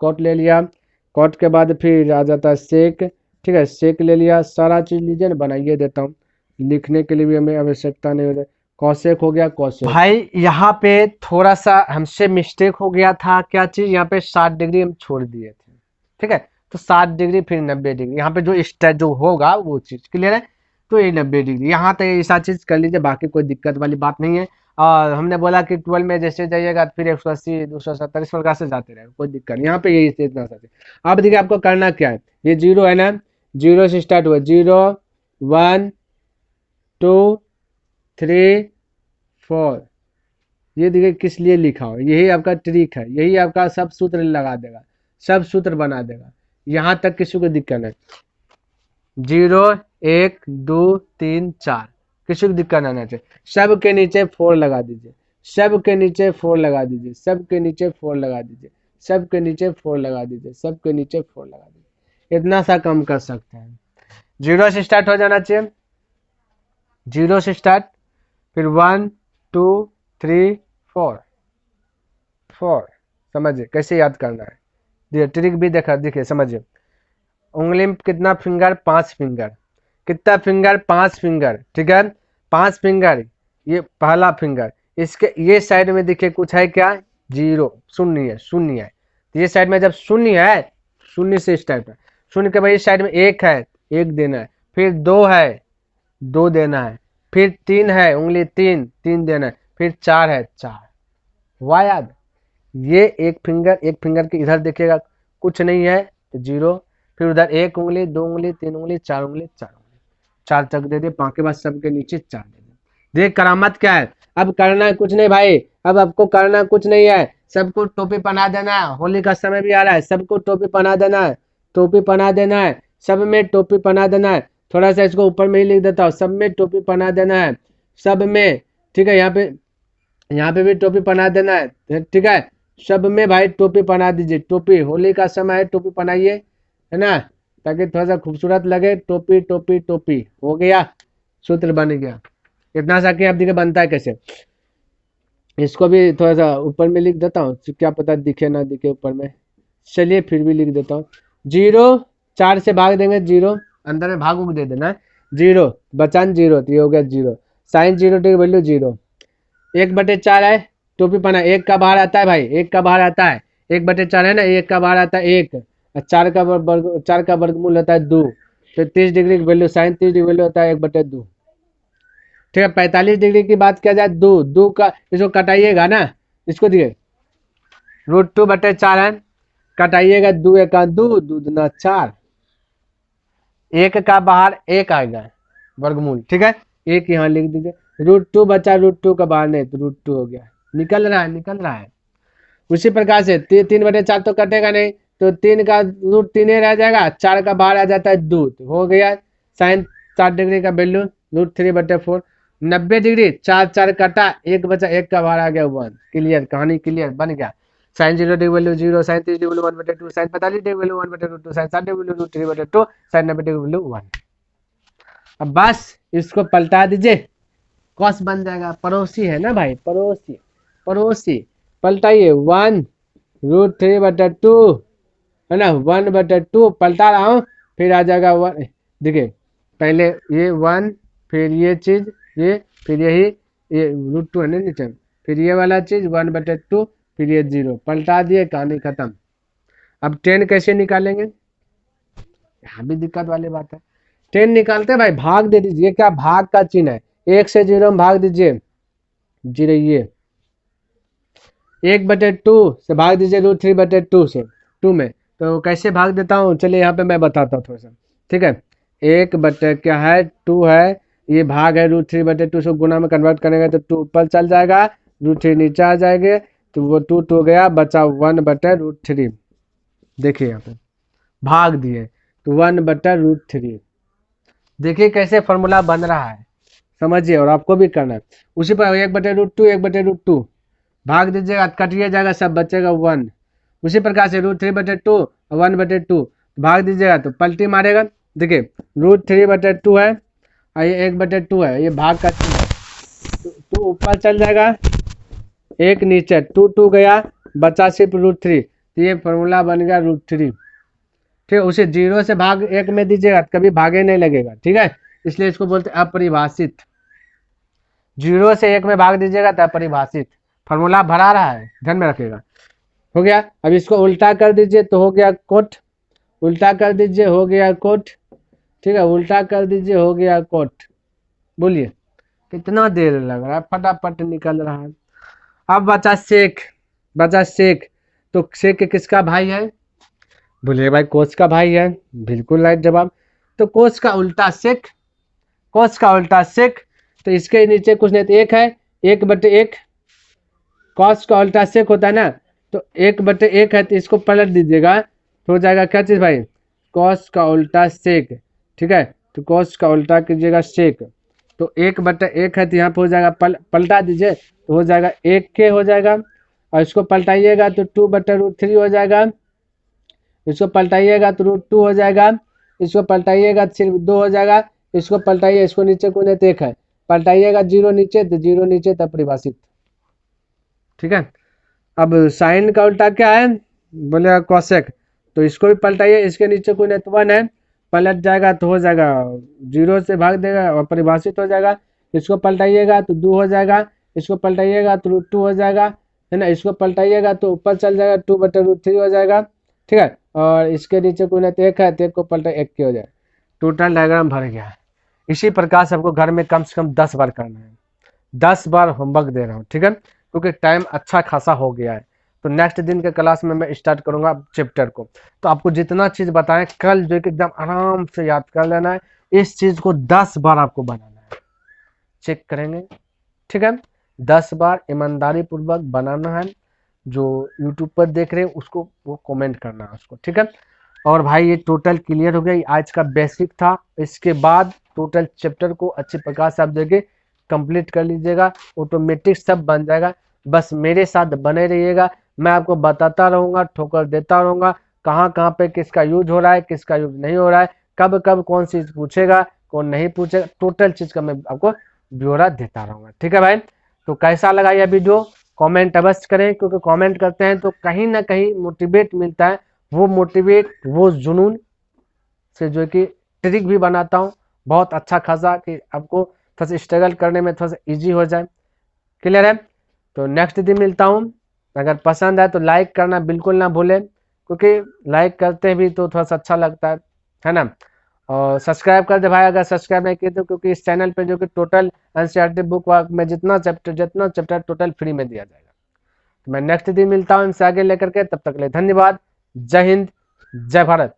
कॉट ले लिया, कॉट के बाद फिर आ जाता है सेक, ठीक है, सेक ले लिया, सारा चीज लीजिए ना, बनाइए देता हूँ, लिखने के लिए भी हमें आवश्यकता नहीं हो रही। कॉसेक हो गया, कॉसेक। भाई यहाँ पे थोड़ा सा हमसे मिस्टेक हो गया था, क्या चीज, यहाँ पे 60 डिग्री हम छोड़ दिए थे, ठीक है, तो 60 डिग्री फिर 90 डिग्री, यहाँ पे जो स्टेज जो होगा वो चीज क्लियर है। तो ये 90 डिग्री, यहाँ तक ऐसा चीज कर लीजिए, बाकी कोई दिक्कत वाली बात नहीं है। और हमने बोला कि 12 में जैसे जाइएगा फिर 180, 270 इस प्रकार से जाते रहेगा, कोई दिक्कत नहीं, यहाँ पे यही इतना सा चीज। अब देखिए आपको करना क्या है, ये जीरो है ना, जीरो से स्टार्ट हुआ, 0, 1, 2, 3, 4, ये देखिए किस लिए लिखा हो, यही आपका ट्रिक है, यही आपका सब सूत्र लगा देगा, सब सूत्र बना देगा, यहाँ तक किसी को दिक्कत नहीं। 0, 1, 2, 3, 4, किसी को दिक्कत आना चाहिए। सब के नीचे 4 लगा दीजिए, सब के नीचे 4 लगा दीजिए, सब के नीचे 4 लगा दीजिए, सब के नीचे 4 लगा दीजिए, सब के नीचे 4 लगा दीजिए, इतना सा कम कर सकते हैं। 0 से स्टार्ट हो जाना चाहिए, 0 से स्टार्ट, फिर 1, 2, 3, 4, 4, समझिए कैसे याद करना है, देखिए ट्रिक भी देखा, देखिए समझिए, उंगली में कितना फिंगर, 5 फिंगर, कितना फिंगर, 5 फिंगर, ठीक है, 5 फिंगर, ये पहला फिंगर, इसके ये साइड में देखिए कुछ है क्या, 0, शून्य है, शून्य है, तो ये साइड में जब शून्य है, शून्य से इस टाइप है, शून्य के बाद इस साइड में 1 है, 1 देना है, फिर 2 है, 2 देना है, फिर 3 है, उंगली 3, 3 देना है, फिर 4 है, 4, हुआ याद। ये एक फिंगर के इधर देखिएगा कुछ नहीं है तो 0, फिर उधर 1 उंगली, 2 उंगली, 3 उंगली, 4 उंगली, 4 उंगली, 4 तक दे दे, पाँच के बाद सबके नीचे 4 दे दे। देख करामत क्या है, अब करना कुछ नहीं भाई, अब आपको करना कुछ नहीं है, सबको टोपी पहना देना है, होली का समय भी आ रहा है, सबको टोपी पहना देना है, टोपी पहना देना है, सब में टोपी पहना देना है, थोड़ा सा इसको ऊपर में ही लिख देता हूँ, सब में टोपी पहना देना है, सब में, ठीक है, यहाँ पे भी टोपी पहना देना है, ठीक है, सब में भाई टोपी पहना दीजिए, टोपी, होली का समय है, टोपी पहनाइए, है ना, ताकि थोड़ा सा खूबसूरत लगे, टोपी टोपी टोपी, हो गया, सूत्र बन गया। इतना सा कि अब देखिए बनता है कैसे, इसको भी थोड़ा सा ऊपर में लिख देता हूँ, क्या पता दिखे ना दिखे ऊपर में, चलिए फिर भी लिख देता हूँ। 0, 4 से भाग देंगे, 0 अंदर में भाग उग दे देना है, 0 बचान 0, तो ये हो गया 0, साइन 0 की वैल्यू 0, 1/4 है, टोपी पहना, 1 का बाहर आता है भाई, 1 का बाहर आता है, 1/4 है ना, 1 का बाहर आता है 1, 4 का वर्गमूल होता है 2, तो 30 डिग्री की वैल्यू, साइन 30 डिग्री वैल्यू होता है 1/2, ठीक है। 45 डिग्री की बात किया जाए, 2 का, इसको कटाइएगा ना, इसको दिए √2/4 है, कटाइएगा, 2 1 2, 2 दूना 4, 1 का बाहर 1 आएगा वर्गमूल, ठीक है, 1 यहाँ लिख दीजिए, √2 बचा, √2 का बाहर नहीं तो √2 हो गया, निकल रहा है, निकल रहा है। उसी प्रकार से 3/4 तो कटेगा नहीं, तो 3 का √3 रह जाएगा, 4 का बाहर आ जाता है 2, तो हो गया साइन 60 डिग्री का वैल्यू √3/4, 90 डिग्री, 4 4 कटा, 1 बचा, 1 का बाहर आ गया 1, क्लियर, कहानी क्लियर, बन गया। Sine 0 degree value 0, sine 30 degree value 1/2, sine 45 degree value 1/2, sine 60 degree value √3/2, sine 90 degree value 1। अब बस इसको पलटा दीजिए, कॉस बन जाएगा, पड़ोसी है ना भाई, पड़ोसी, पड़ोसी, पलटाइए, 1√3/2, है ना, 1/2 पलटा रहा हूँ, फिर आ जाएगा 1, देखिए पहले ये 1, फिर ये चीज, ये फिर यही, ये √2 है ना नीचे, फिर ये वाला चीज 1/2, फिर ये 0, पलटा दिए, कहानी खत्म। अब 10 कैसे निकालेंगे, यहाँ भी दिक्कत वाली बात है, 10 निकालते भाई, भाग दे दीजिए, क्या भाग का चिन्ह है, 1 से 0 में भाग दीजिए, 0 ये 1/2 से भाग दीजिए, √3/2 से 2 में, तो कैसे भाग देता हूँ, चलिए यहाँ पे मैं बताता हूँ थोड़ा सा, ठीक है, 1 बटे क्या है 2 है, ये भाग है √3/2, इसको गुना में कन्वर्ट करेंगे तो 2 ऊपर चल जाएगा, √3 नीचे आ जाएंगे, तो वो 2 हो गया, बचा 1/√3। देखिए यहाँ पे भाग दिए तो 1/√3। देखिए कैसे फॉर्मूला बन रहा है, समझिए, और आपको भी करना है। उसी पर 1/√2 1/√2 भाग दीजिएगा, कटिए जाएगा, सब बचेगा 1। उसी प्रकार से √3/2 1/2 भाग दीजिएगा तो पलटी मारेगा। देखिए √3/2 है और ये 1/2 है, ये भाग का चिन्ह है, तो ऊपर चल जाएगा, एक नीचे, 2 गया, बचा सिर्फ √3, तो ये फॉर्मूला बन गया √3। ठीक है, उसे 0 से भाग 1 में दीजिएगा, कभी भागे नहीं लगेगा, ठीक है, इसलिए इसको बोलते हैं अपरिभाषित। 0 से 1 में भाग दीजिएगा तो अपरिभाषित। फॉर्मूला भरा रहा है, ध्यान में रखिएगा। हो गया, अब इसको उल्टा कर दीजिए तो हो गया कोट, उल्टा कर दीजिए हो गया कोट, ठीक है, उल्टा कर दीजिए हो गया कोट। बोलिए कितना देर लग रहा है, फटाफट निकल रहा है। अब बचा सेक, बचा सेक, तो सेक किसका भाई है? बोलिए भाई कोस का भाई है, बिल्कुल राइट जवाब। तो कोस का उल्टा सेक, कोस का उल्टा सेक, तो इसके नीचे कुछ नहीं, 1 है, 1/1, कॉस का उल्टा सेक होता है ना, तो 1/1 है, तो इसको पलट दीजिएगा तो हो जाएगा क्या चीज़ भाई, कॉस का उल्टा सेक, ठीक है, तो कॉस का उल्टा कीजिएगा सेक, तो 1/1 है, तो यहाँ पे हो जाएगा पलटा दीजिए तो हो जाएगा 1 हो जाएगा, और इसको पलटाइएगा तो 2/√3 हो जाएगा, इसको पलटाइएगा तो √2 हो जाएगा, इसको पलटाइएगा तो सिर्फ 2 हो जाएगा, इसको पलटाइए, इसको नीचे कोने तो 1 है, पलटाइएगा 0 नीचे तो 0 नीचे तब परिभाषित। ठीक है, अब साइन का उल्टा क्या है, बोलेगा कॉसेक, तो इसको भी पलटाइए, इसके नीचे कोई नहीं 1 है, पलट जाएगा तो हो जाएगा 0 से भाग देगा और परिभाषित हो जाएगा, इसको पलटाइएगा तो 2 हो जाएगा, इसको पलटाइएगा तो √2 हो जाएगा, है ना, इसको पलटाइएगा तो ऊपर चल जाएगा 2/√3 हो जाएगा, ठीक है, और इसके नीचे कोई नहीं 1 है, तो 1 को पलटा 1 के हो जाए, टोटल डायग्राम भर गया है। इसी प्रकार से आपको घर में कम से कम 10 बार करना है, 10 बार होमवर्क दे रहा हूँ, ठीक है, क्योंकि टाइम अच्छा खासा हो गया है। तो नेक्स्ट दिन के क्लास में मैं स्टार्ट करूंगा चैप्टर को, तो आपको जितना चीज़ बताएं कल जो कि एकदम आराम से याद कर लेना है, इस चीज़ को 10 बार आपको बनाना है, चेक करेंगे, ठीक है, 10 बार ईमानदारी पूर्वक बनाना है, जो यूट्यूब पर देख रहे हैं उसको वो कमेंट करना है उसको, ठीक है। और भाई ये टोटल क्लियर हो गया, ये आज का बेसिक था, इसके बाद टोटल चैप्टर को अच्छे प्रकार से आप देखिए कंप्लीट कर लीजिएगा, ऑटोमेटिक सब बन जाएगा। बस मेरे साथ बने रहिएगा, मैं आपको बताता रहूँगा, ठोकर देता रहूँगा, कहाँ कहाँ पे किसका यूज हो रहा है, किसका यूज नहीं हो रहा है, कब कब कौन सी चीज़ पूछेगा, कौन नहीं पूछेगा, टोटल चीज़ का मैं आपको ब्यौरा देता रहूँगा, ठीक है भाई। तो कैसा लगा यह वीडियो, कमेंट अवश्य करें, क्योंकि कमेंट करते हैं तो कहीं ना कहीं मोटिवेट मिलता है, वो मोटिवेट वो जुनून से जो कि ट्रिक भी बनाता हूँ बहुत अच्छा खासा, कि आपको थोड़ा सा स्ट्रगल करने में थोड़ा सा ईजी हो जाए, क्लियर है। तो नेक्स्ट दिन मिलता हूँ, अगर पसंद आए तो लाइक करना बिल्कुल ना भूलें, क्योंकि लाइक करते भी तो थोड़ा सा अच्छा लगता है ना, और सब्सक्राइब कर दे भाई अगर सब्सक्राइब नहीं किए तो, क्योंकि इस चैनल पे जो कि टोटल एनसीईआरटी बुक में जितना चैप्टर टोटल फ्री में दिया जाएगा। तो मैं नेक्स्ट दिन मिलता हूँ इनसे आगे लेकर के, तब तक के लिए धन्यवाद, जय हिंद, जय भारत।